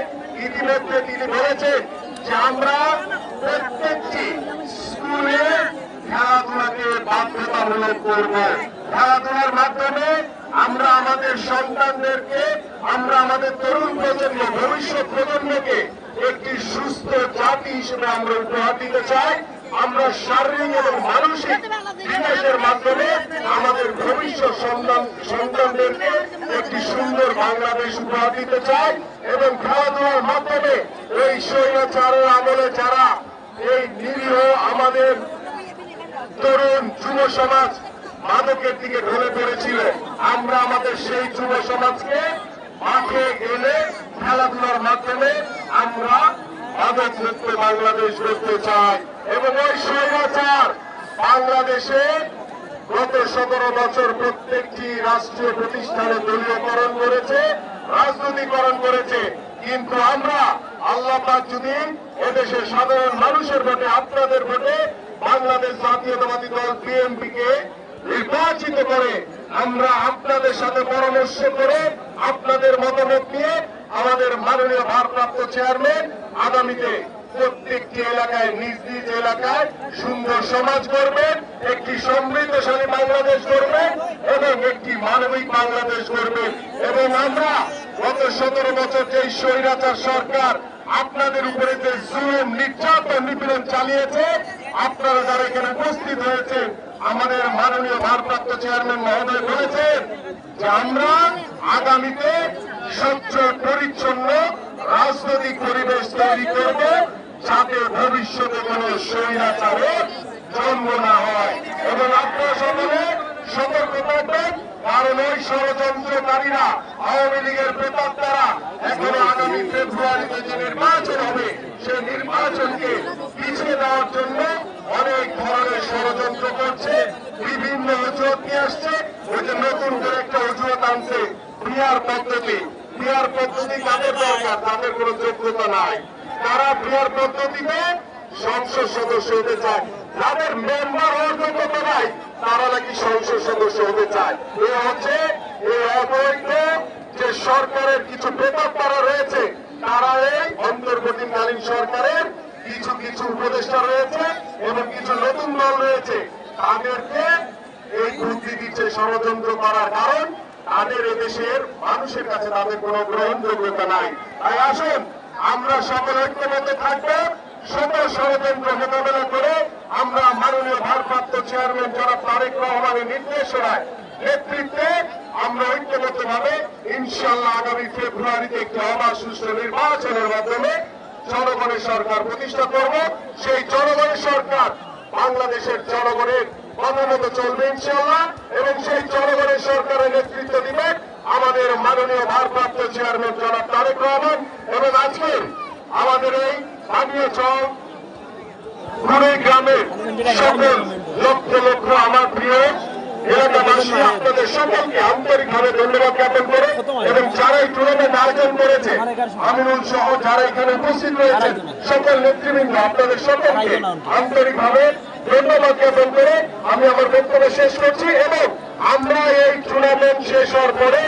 ইতিমধ্যে তিনি বলেছেন যে আমরা প্রত্যেকটি স্কুলে খেলাধুলাকে বাধ্যতামূলক করব। খেলাধুলার মাধ্যমে আমরা আমাদের সন্তানদেরকে, আমরা আমাদের তরুণ প্রজন্ম, ভবিষ্যৎ প্রজন্মকে একটি সুস্থ জাতি হিসেবে আমরা উপহার দিতে চাই। আমরা শারীরিক এবং মানসিক বিকাশের মাধ্যমে আমাদের ভবিষ্যৎ সন্তানদেরকে একটি সুন্দর বাংলাদেশ উপহার দিতে চাই এবং খেলাধুলার মাধ্যমে এই স্বৈরাচারের আমলে যারা এই নিরীহ আমাদের তরুণ যুব সমাজ মাদকের দিকে ঢলে পড়েছিল, আমরা আমাদের সেই যুব সমাজকে মাঠে গেলে খেলাধুলার মাধ্যমে আমরা মাদক মুক্ত বাংলাদেশ করতে চাই। এবং ওই স্বৈরাচার বাংলাদেশে গত 17 বছর প্রত্যেকটি রাষ্ট্রীয় প্রতিষ্ঠানে দলীয়করণ করেছে, রাজনৈতিকরণ করেছে। কিন্তু আমরা আল্লাহ পাক যদি এদেশের সাধারণ মানুষের ভোটে, আপনাদের ভোটে বাংলাদেশ জাতীয়তাবাদী দল বিএনপিকে নির্বাচিত করে, আমরা আপনাদের সাথে পরামর্শ করে আপনাদের মতামত নিয়ে আমাদের মাননীয় ভারপ্রাপ্ত চেয়ারম্যান আগামীতে প্রত্যেকটি এলাকায়, নিজ নিজ এলাকায় সুন্দর সমাজ করবেন, একটি সমৃদ্ধশালী বাংলাদেশ করবেন এবং একটি মানবিক বাংলাদেশ করবেন। এবং আমরা গত 17 বছর যে স্বৈরাচার সরকার আপনাদের উপরে যে জুলুম, নির্যাতন, নিপীড়ন চালিয়েছে, আপনারা যারা এখানে উপস্থিত হয়েছে, আমাদের মাননীয় ভারপ্রাপ্ত চেয়ারম্যান মহোদয় বলেছেন যে আমরা আগামীতে স্বচ্ছ পরিচ্ছন্ন রাজনৈতিক পরিবেশ তৈরি করব, যাতে ভবিষ্যতে কোন স্বৈরাচারের জন্ম না হয়। এবং আপনারা সকলে সতর্ক থাকবেন, কারণ ওই ষড়যন্ত্রকারীরা, আওয়ামী লীগের প্রেতাত্মারা এখনো আগামী ফেব্রুয়ারিতে যে নির্বাচন হবে, সেই নির্বাচনকে পিছিয়ে দেওয়ার জন্য অনেক ধরনের ষড়যন্ত্র করছে, বিভিন্ন অজুহাত নিয়ে আসছে। ওই যে নতুন করে একটা অজুহাত আনছে, পিআর পদ্ধতি। পিআর পদ্ধতি কাদের দরকার? তাদের কোনো যোগ্যতা নাই, তারা পিআর পদ্ধতিতে সংসদ সদস্য হতে চায়। যাদের মেম্বার হওয়ার যোগ্যতা নাই, তারা নাকি সংসদ সদস্য হতে চায়। এ হচ্ছে এই অবৈধ যে সরকারের কিছু প্রেতাত্মারা রয়েছে, তারা এই অন্তর্বর্তীকালীন সরকারের কিছু কিছু উপদেষ্টা রয়েছে এবং কিছু নতুন দল রয়েছে, তাদেরকে এই বুদ্ধি দিচ্ছে ষড়যন্ত্র করার। কারণ তাদের এদেশের মানুষের কাছে তাদের কোন গ্রহণযোগ্যতা নাই। তাই আসুন আমরা সকল ঐক্যবদ্ধ থাকবো, সকল ষড়যন্ত্র মোকাবেলা করে আমরা মাননীয় ভারপ্রাপ্ত চেয়ারম্যান জনাব তারেক রহমানের নির্দেশনায়, নেতৃত্বে আমরা ঐক্যবদ্ধভাবে ইনশাআল্লাহ আগামী ফেব্রুয়ারিতে একটি অবাধ সুষ্ঠু নির্বাচনের মাধ্যমে জনগণের সরকার প্রতিষ্ঠা করব। সেই জনগণের সরকার বাংলাদেশের জনগণের কথা মতো চলবে ইনশাআল্লাহ, এবং সেই জনগণের সরকারের নেতৃত্ব দিবেন আমাদের মাননীয় ভারপ্রাপ্ত চেয়ারম্যান জনাব তারেক রহমান। এবং আজকে আমাদের এই বানিয়াচং গ্রামের সকল লক্ষ লক্ষ আমার প্রিয় এলাকাবাসী, আপনাদের সকলকে আন্তরিকভাবে ধন্যবাদ জ্ঞাপন করে, এবং যারা এই টুর্নামেন্ট আয়োজন করেছে, আমিনুল সহ যারা এখানে উপস্থিত রয়েছেন, সকল নেতৃবৃন্দ, আপনাদের সকলকে আন্তরিকভাবে ধন্যবাদ জ্ঞাপন করে আমি আমার বক্তব্য শেষ করছি। এবং আমরা এই টুর্নামেন্ট শেষ হওয়ার পরে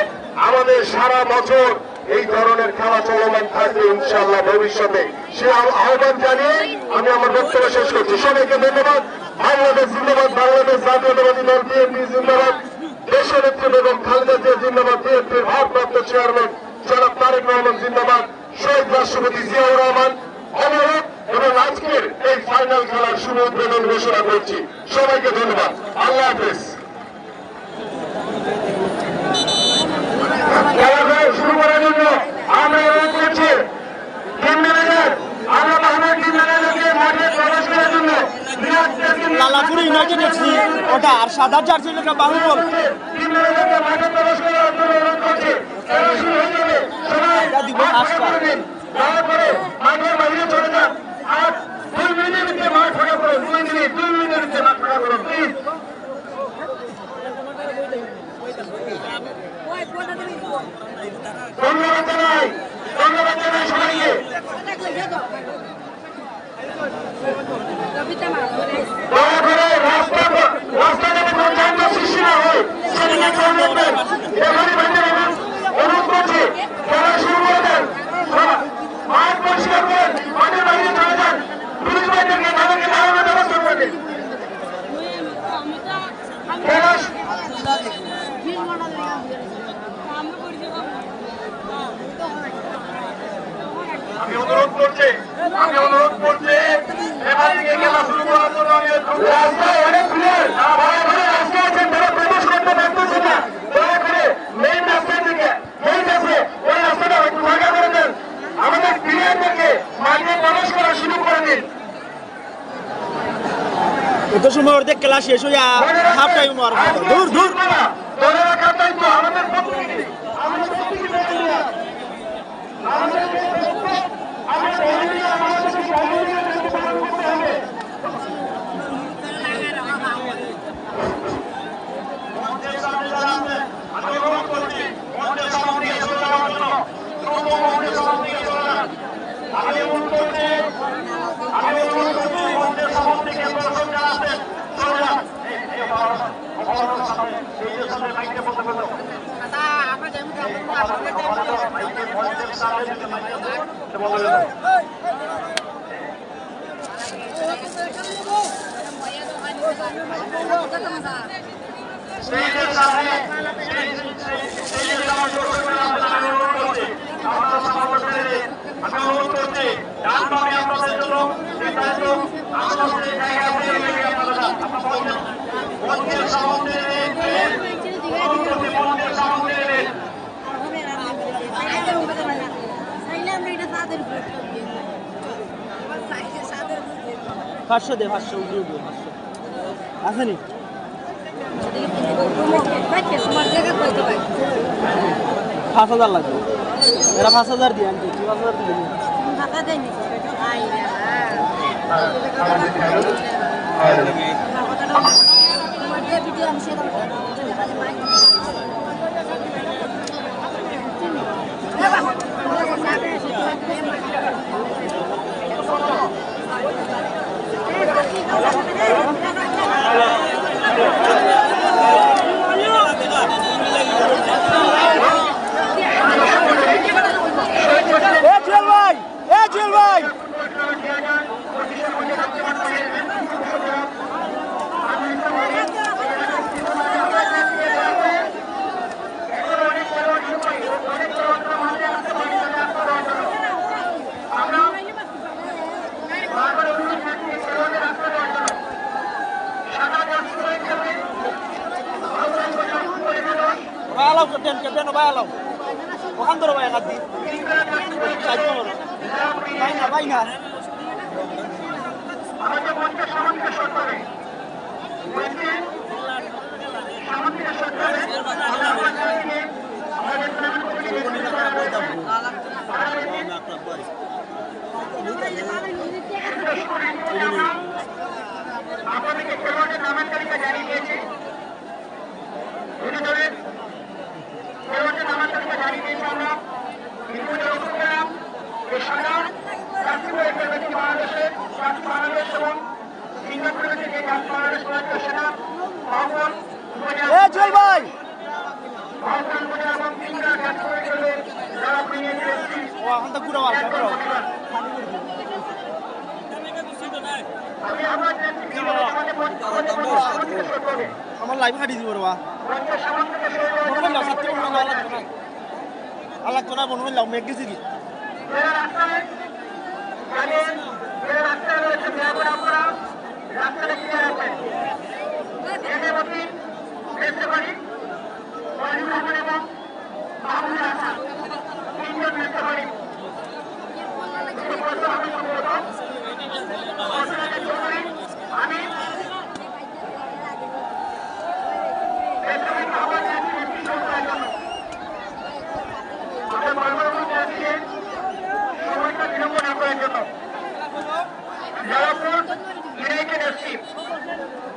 আমাদের সারা বছর এই ধরনের খেলা চলমান থাকবে ইনশাআল্লাহ ভবিষ্যতে। সে আহ্বান জানিয়ে আমি আমার বক্তব্য শেষ করছি। সবাইকে ধন্যবাদ। বাংলাদেশ জিন্দাবাদ, বাংলাদেশ জাতীয়তাবাদী দল বিএনপি জিন্দাবাদ, দেশনেত্রী বেগম খালেদা জিয়া জিন্দাবাদ, বিএনপির ভারপ্রাপ্ত চেয়ারম্যান জনাব তারেক রহমান জিন্দাবাদ, শহীদ রাষ্ট্রপতি জিয়াউর রহমান অমর। এবং আজকের এই ফাইনাল খেলার শুভ উদ্বোধন ঘোষণা করছি। সবাইকে ধন্যবাদ। আল্লাহ হাফেজ। খেলাধুলা শুরু করার জন্য আমরা অনুরোধ করছি টিম ম্যানেজার, আমরা বাংলার টিম ম্যানেজারকে মাঠে প্রবেশ করার জন্য লালাপুর ইউনাইটেড এফসি ওটা আর সাদা জার্সি লেখা বাহুবল টিম ম্যানেজারকে মাঠে প্রবেশ করার জন্য অনুরোধ করছি। খেলা শুরু হয়ে যাবে, সবাই মাঠে পড়বেন, দয়া করে মাঠের বাইরে চলে যান। আর 2 মিনিটের ভিতরে মাঠ ফাঁকা করুন, 2 মিনিটের ভিতরে মাঠ ফাঁকা করুন প্লিজ। ধন্যবাদ জানাই, ধন্যবাদ জানাই সবাইকে। দয়া করে রাস্তা যাতে কোনো যানজট সৃষ্টি না হয় সেদিকে খেয়াল রাখবেন। এখনই বাইরে অনুরোধ করছি, খেলা শুরু করে দেন, মাঠ পরিষ্কার করেন, মাঠের বাইরে চলে যান। পুলিশ বাহিনীকে তাদেরকে দাঁড়ানোর ব্যবস্থা করে দিন। খেলা আমি অনুরোধ করছি এখান থেকে খেলা শুরু করার জন্য আমি রাস্তায় অনেক ক্লিয়ার রাস্তায় আছেন তারা প্রবেশ করতে পারতেছে না দয়া করে মেইন রাস্তা থেকে মেইন আছে ওই রাস্তাটা একটু ফাঁকা করে দেন আমাদের ক্লিয়ার থেকে মাঠে প্রবেশ করা শুরু করে দিন এত সময় ওর ক্লাস শেষ হইয়া হাফ টাইম মার দূর দূর ধরে রাখার দায়িত্ব আমাদের প্রত্যেকেরই আমাদের প্রত্যেকেরই পাঁচশো দে 500 আসেনি 5,000 লাগবে এরা 5,000 দিয়ে আনতে 5,000 দিলে Bayalau kemudian bayalau. Bukan terus bayar nanti. Baiklah. আমাদের মঞ্চের সামনে সরকারে সামনে সরকারে আপনাদেরকে খেলোয়াড়ের নামের তালিকা জানিয়ে দিয়েছি খেলোয়াড়ের নামের তালিকা জানিয়ে দিয়েছি আমরা বাংলাদেশ এবং সিঙ্গাপুর থেকে বাংলাদেশ সেনা আমার লাইভ খাটি দিব রা আল্লাহ তো না বনবে লাভ মেঘ গেছি কি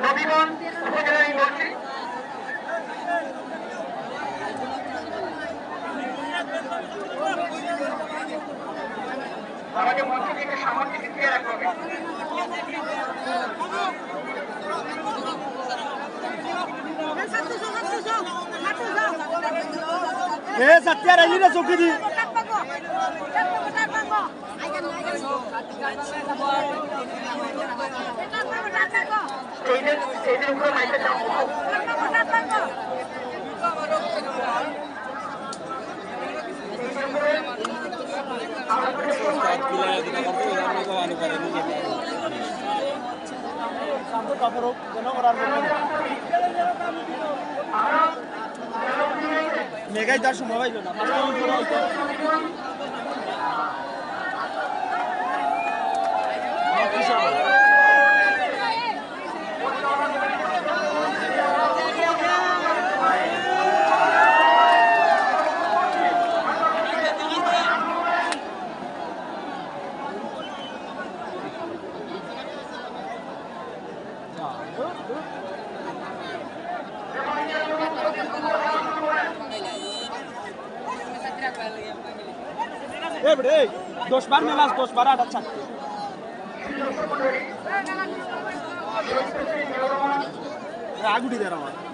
নবীগঞ্জ উপজেলায় বলছি আমাদের মঞ্চ থেকে সামনে ফিরিয়ে রাখতে হবে सत्या रही ना चौकी दी শান্ত তারপরও যেন ওরার মেঘাই তার সময় পাইল না 5 মিনিট পরে হইতো बड़े 10 बार में लास्ट 10 बार आटा छक्के आगुड़ी दे रहा हूँ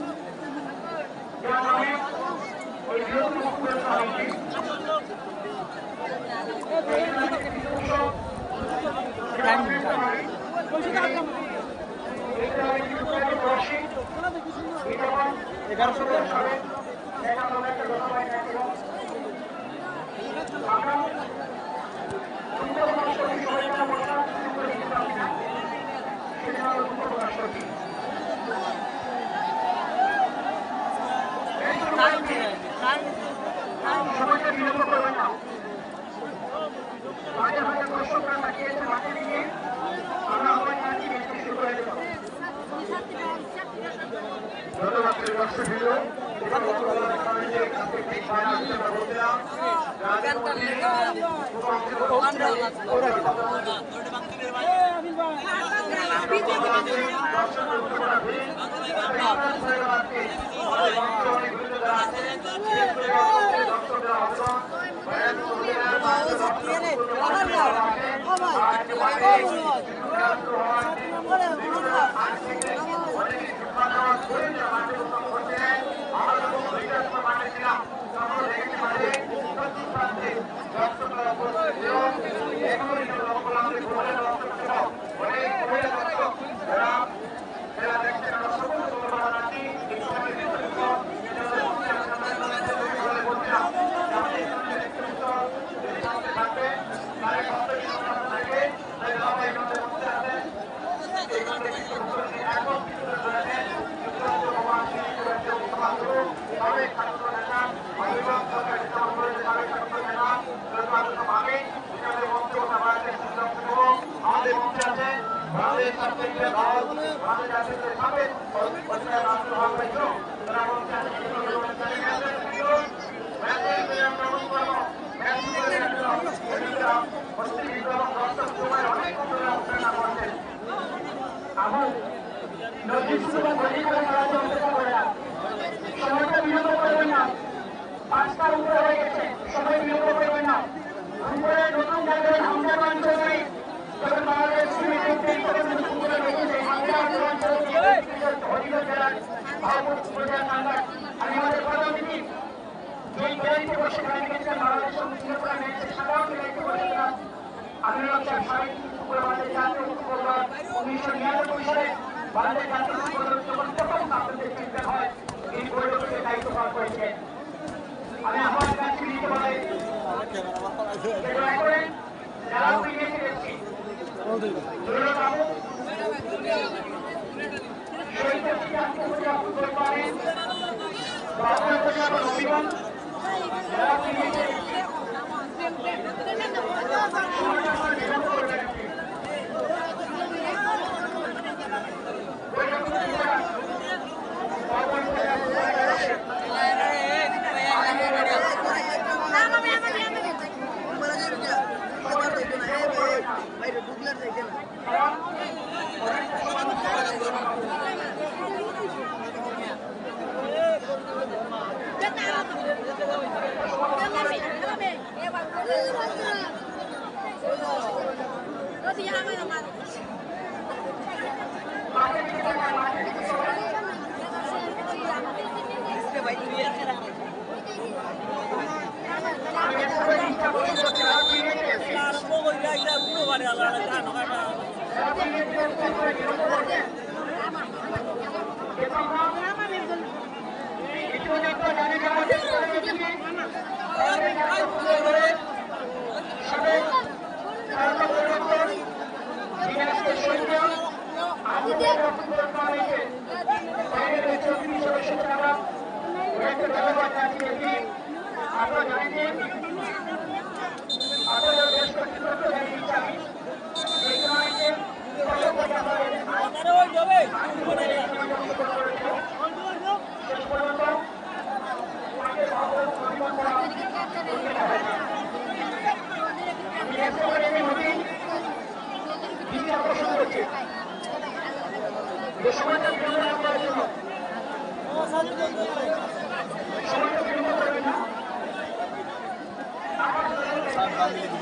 Gracias.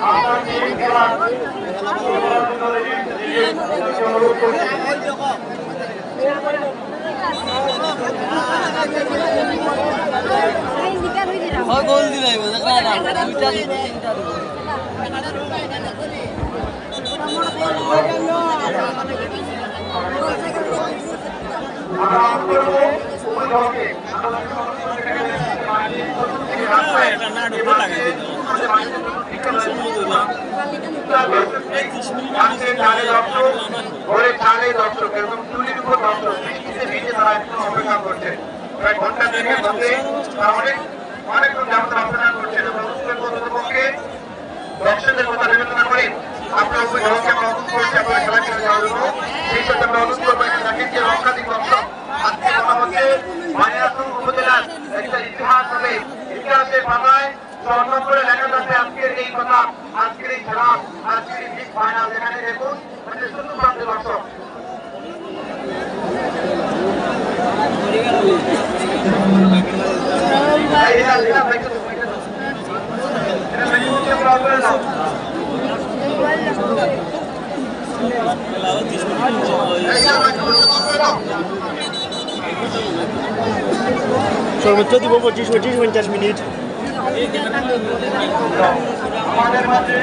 আপনাকে খেলা অনুরোধ করছি। গোল দিলাই দুইটা দিব তিনটা দিব আমরা আশা করব উভয় দলকে দর্শক এবং তুলির উপর দর্শক তারা একটু অপেক্ষা করছে প্রায় ঘন্টা দেড়ের মধ্যে তারা অনেকক্ষণ যাবত অপেক্ষা করছেন এবং কর্তৃপক্ষকে দর্শকদের কথা বিবেচনা করে আপনার উপর দলকে আমরা অনুরোধ করছি আপনারা খেলা খেলে যাওয়ার জন্য সেই সাথে আমরা অনুরোধ করবো এখানে দেখেন যে লক্ষাধিক দর্শক আজকে বলা হচ্ছে মানিয়াতুল উপজেলার একটা ইতিহাস হবে ইতিহাসের পাতায় স্বর্ণ করে লেখা যাচ্ছে আজকের এই কথা আজকের এই খেলা আজকের এই লিগ ফাইনাল যেখানে দেখুন চতুর্থ দর্শক সর্বোচ্চ দিব 25-50 মিনিট। আমাদের মাঝে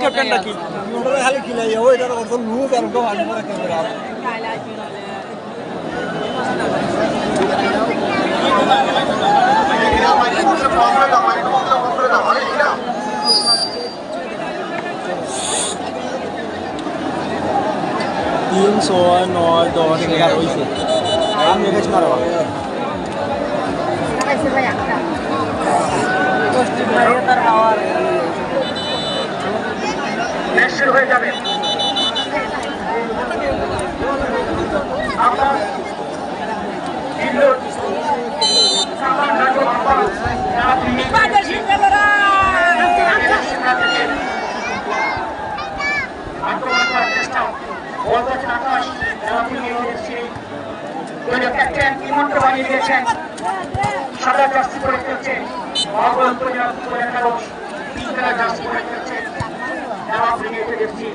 ক্যাপ্টেনটা কি খালি খিলাই ওইটার অর্থ লুক আর ওটা ভালো করে ক্যামেরা তিন 6 9 10 11 হয়েছে আমি একাজ মারবা নিশ্চিত হয়ে যাবে আমরা আক্রমণ করার চেষ্টা বলতেছেন আকাশ ক্যাপ্টেন ইমন্ত বানিয়ে দিয়েছেন সাদা জার্সি পরে খেলছেন জার্সি পরে খেলছেন দেখছি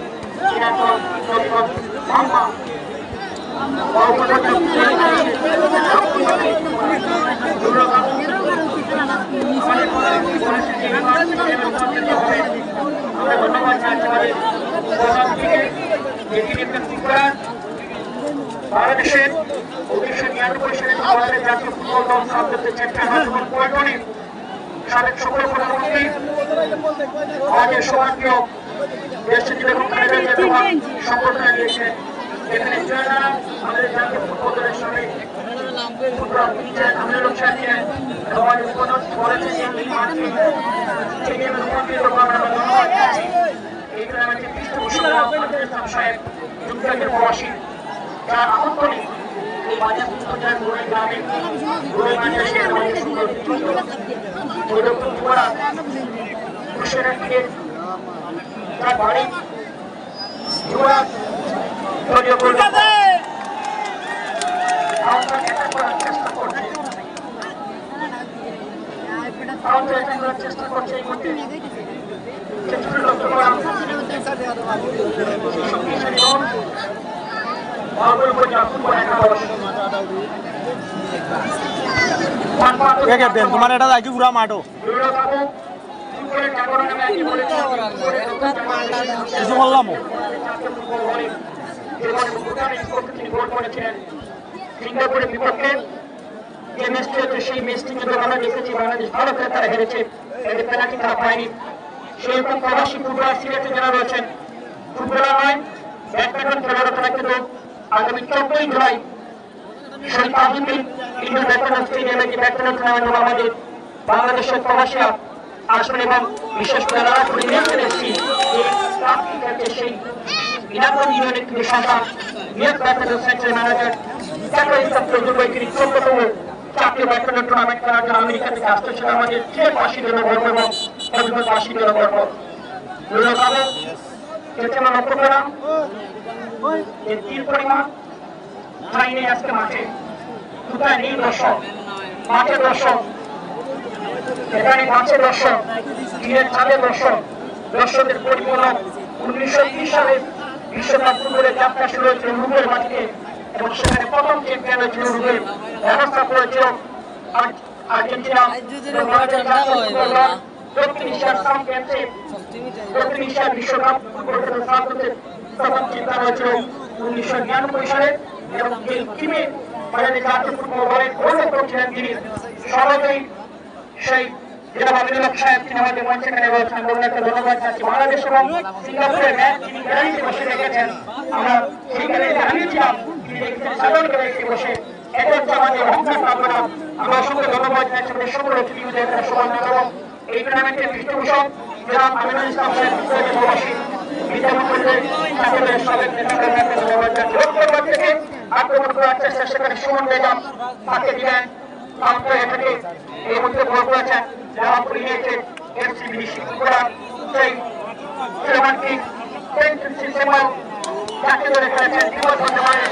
বাংলাদেশের 1999 সালে আমাদের জাতীয় ফুটবল দল সামনে চ্যাম্পিয়ন সাবেক সকল প্রধানমন্ত্রী আমাদের সমাজীয় দেশটি বেগম খালেদা জিয়া সংবর্ধনা দিয়েছেন এখানে যারা আমাদের জাতীয় ফুটবল দলের সামনে ফুটবল টিচার আমাদের লোক ছিলেন আমাদের উপন্যাস বলেছেন এই মাঠে থেকে রূপান্তরিত করার ধন্যবাদ এই গ্রামের পৃষ্ঠপোষক সাহেব যুক্তরাজ্যের প্রবাসী যার আমন্ত্রণে এই বাজার উপজেলার গোড়াই গ্রামে গোড়াই বাজারে আমাদের সুন্দর তার বাড়ি জোড়া দলীয় করার চেষ্টা করছে চেষ্টা করছে এই মধ্যে ক্যাপ্টেন তোমার এটা লাগি পুরা মাঠও কিছু বললাম সিঙ্গাপুরের বিপক্ষে যে ম্যাচটি হচ্ছে সেই ম্যাচটি কিন্তু আমরা দেখেছি বাংলাদেশ ভালো করে তারা হেরেছে এদের পেনাল্টি তারা পায়নি সেরকম প্রবাসী ফুটবলার সিলেটে যারা রয়েছেন ফুটবলার নয় ব্যাডমিন্টন খেলোয়াড় তারা কিন্তু আগামী 14 জুলাই শহীদ তাজউদ্দিন ইন্ডোর ব্যাডমিন্টন স্টেডিয়ামে যে ব্যাডমিন্টন টুর্নামেন্ট আমাদের বাংলাদেশের প্রবাসীরা আসবেন এবং বিশেষ করে লালাপুরি ন্যাশনাল এসছি সেই ইনামগঞ্জ ইউনিয়নের কিন্তু সন্তান নিয়োগ badminton centre manager Zakaria Islam Chowdhury তিনি 14তম জাতীয় ব্যাডমিন্টন টুর্নামেন্ট খেলার জন্য আমেরিকা থেকে আসতেছেন আমাদের সিলেট বাসীর জন্য গর্ব এবং বাসীর জন্য গর্ব আমরা লক্ষ্য করলাম যে তীর পরিমাণ ট্রাইনে আজকে মাঠে কোথায় নেই দর্শক, মাঠে দর্শক, এখানে মাঠে দর্শক, টিনের ছাদে দর্শক, দর্শকের পরিপূরক 1930 সালে বিশ্বকাপ ফুটবলের যাত্রা শুরু হয়েছিল উরুগুয়ের মাটিতে এবং সেখানে প্রথম চ্যাম্পিয়ন হয়েছিল উরুগুয়ে। ব্যবস্থা করেছিল আর্জেন্টিনা। দক্ষিণ এশিয়ার চ্যাম্পিয়নশিপ, দক্ষিণ এশিয়ার বিশ্বকাপ ফুটবল প্রথম চ্যাম্পিয়ন হয়েছিল 1999 সালে এবং এই টিমে বাংলাদেশ জাতীয় ফুটবল দলের গোলরক্ষক ছিলেন তিনি। সহজেই সেই সাহেব তিনি আমাদের মঞ্চে এখানে রয়েছেন, একটা ধন্যবাদ জানাচ্ছি। বাংলাদেশ এবং সিঙ্গাপুরের ম্যাচ তিনি গ্যালারিতে বসে রেখেছেন, আমরা সেই গ্যালারিতে হারিয়েছিলাম, তিনি দেখেছেন সাধারণ গ্যালারিতে বসে। এটা হচ্ছে আমাদের অহংকার ভাবনা। আমরা অসংখ্য ধন্যবাদ জানাচ্ছি আমাদের সকল অতিথিদের এখানে সময় দেওয়া। এই টুর্নামেন্টের পৃষ্ঠপোষক জনাব আমিনুল ইসলাম সাহেব প্রবাসী আক্রমণ করার চেষ্টা, সেখানে সুমন বেগম তাকে দিলেন এটাকে এই মধ্যে বল করেছেন যারা পরিণেছে এফসিবি শিক্ষকরা সেই রোমান্টিক সিনেমা যাকে ধরে খেলেছেন বিপদ হতে পারে।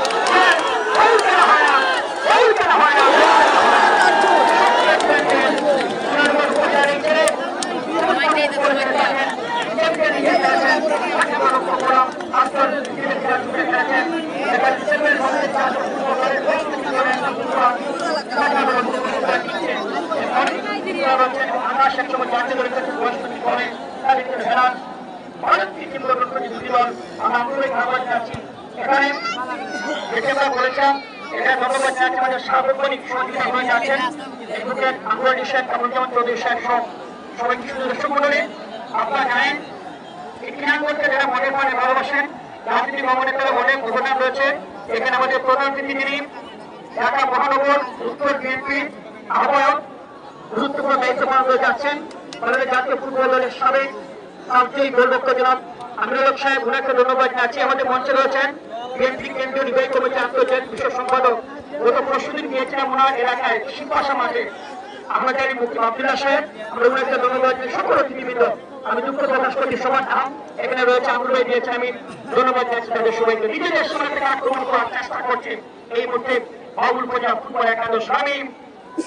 এখানে আমরা বলেছিলাম এটা ধন্যবাদ জানাচ্ছি আমাদের সার্বক্ষণিক সহযোগিতা হয়ে যাচ্ছেন অ্যাডভোকেট আনোয়ার সাহেব, কামরুজ্জামান চৌধুরী সাহেব সহ সবাই কিছু দর্শক মন্ডলী। আপনারা জানেন এই ক্রীড়াঙ্গনকে যারা মনে প্রাণে ভালোবাসেন, রাজনীতি ভবনে তারা অনেক অবদান রয়েছে। এখানে আমাদের প্রধান অতিথি যিনি ঢাকা মহানগর উত্তর বিএনপি আহ্বায়ক গুরুত্বপূর্ণ দায়িত্ব পালন করে যাচ্ছেন বাংলাদেশ জাতীয় ফুটবল দলের সাবেক আন্তরিক গোলরক্ষক জনাব আমিনুল হক সাহেব, ওনাকে ধন্যবাদ জানাচ্ছি। আমাদের মঞ্চে রয়েছেন বিএনপি কেন্দ্রীয় নির্বাহী কমিটির আন্তর্জাতিক বিষয় সম্পাদক, গত পরশুদিন গিয়েছিলাম ওনার এলাকায় শিবপাশা মাঠে, আমরা জানি মুক্তি আব্দুল্লাহ সাহেব, আমরা ওনাকে ধন্যবাদ জানাই। সকল অতিথিবৃন্দ আমি দুঃখ প্রকাশ করছি, সবার নাম এখানে রয়েছে, আঙুল ভাই দিয়েছে, আমি ধন্যবাদ জানাচ্ছি তাদের সবাইকে। নিজেদের সময় থেকে আক্রমণ করার চেষ্টা করছে এই মুহূর্তে বাবুল প্রজা ফুটবল একাদশ। আমি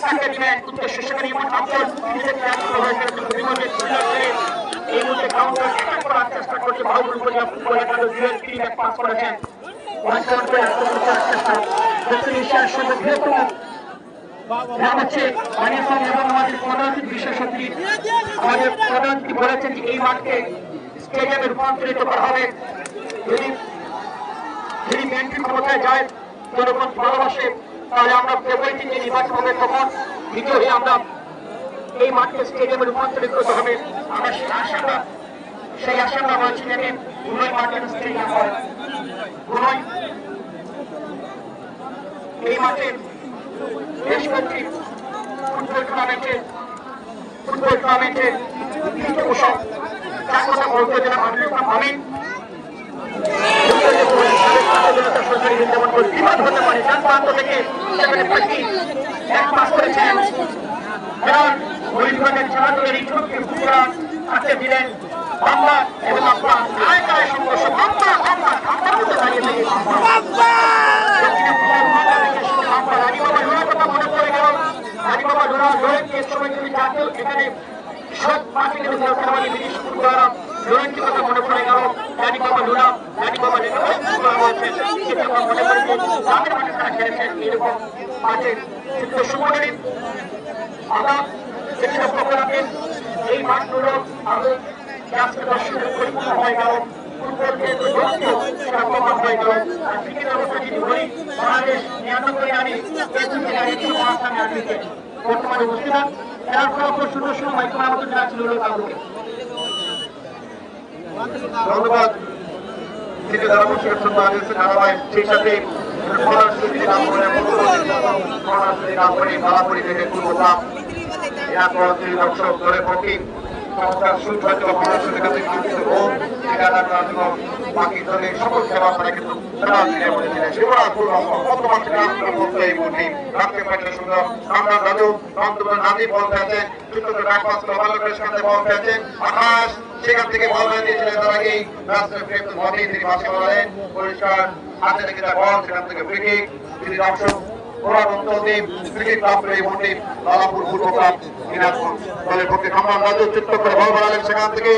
তাকে দিলেন উদ্দেশ্য, সেখানে ইমন আফজল নিজেকে আক্রমণ হয়েছে এই মুহূর্তে কাউন্টার অ্যাটাক করার চেষ্টা করছে বাবুল প্রজা ফুটবল একাদশ। তিনি ব্যাক পাস করেছেন ওয়ান করে আক্রমণ করার চেষ্টা। দক্ষিণ এশিয়ার সঙ্গে বৃহত্তম হচ্ছে পাকিস্তান এবং আমাদের প্রধানমন্ত্রী বিশেষজ্ঞ আমাদের প্রধানমন্ত্রী বলেছেন যে এই মাঠকে স্টেডিয়ামে রূপান্তরিত করা হবে। যদি বিএনপি ক্ষমতায় যায়, জনগণ ভালোবাসে, তাহলে আমরা ফেব্রুয়ারিতে যে নির্বাচন হবে তখন দ্বিতীয় হয়ে আমরা এই মাঠকে স্টেডিয়ামে রূপান্তরিত করতে হবে। আমরা সেই আশা আমরা বলছি যাতে উন্নয় মাঠের স্টেডিয়াম হয়। উন্নয় এই মাঠে দেশ কর্তৃক ফুটবল টুর্নামেন্টের পৃষ্ঠপোষক যার কথা বলতে গেলাম আমিন বিপদ হতে পারে যার প্রান্ত থেকে সেখানে প্রার্থী এক পাস করেছেন হরিশগঞ্জের খেলাধুলের এই ছোট্ট ফুটবলার হাতে দিলেন বাংলা এবং আপনার আয়কায় সংঘর্ষ এখানে সব পাঁচটি বিদেশ ফুটবলাররা লোরেন্সের কথা মনে পড়ে গেল। রানী বাবা লুনা, রানী বাবা রয়েছেন, মনে করি গ্রামের মাঠে তারা খেলেছেন এরকম মাঠে সুমন্ডলী। আমরা চেষ্টা করবেন এই মাঠগুলো আরো দর্শকের পরিপূর্ণ হয়ে গেল, ফুটবলকে সেটা প্রমাণ হয়ে গেল। আর ক্রিকেট অবস্থা যদি বলি, বাংলাদেশ 99 রানে বর্তমানে উপস্থিত খেলার ফলাফল 0-0 মাইক্রো আমাদের ম্যাচ ছিল কাবুকে। ধন্যবাদ থেকে যারা বসে সেই সাথে মালাপুরি থেকে পূর্বতা দর্শক দলের পক্ষে সংস্কার সুখ্যাত বাংলাদেশের কাছে বাকি দলের সকল খেলা আপনারা কিন্তু আকাশ সেখান থেকে বল হয়ে দিয়েছিলেন তার আগেই রাষ্ট্রের তিনি পাশে বলেন পরিষ্কার হাতে রেখে তার বল সেখান থেকে ফ্রি কিক। তিনি দর্শক পুরানন্দদ্বীপ ক্রিকেট ক্লাবের এই মন্দির লালাপুর পূর্ব ক্লাব দিনাজপুর দলের পক্ষে খাম্বান রাজু চিত্ত করে বল বাড়ালেন সেখান থেকে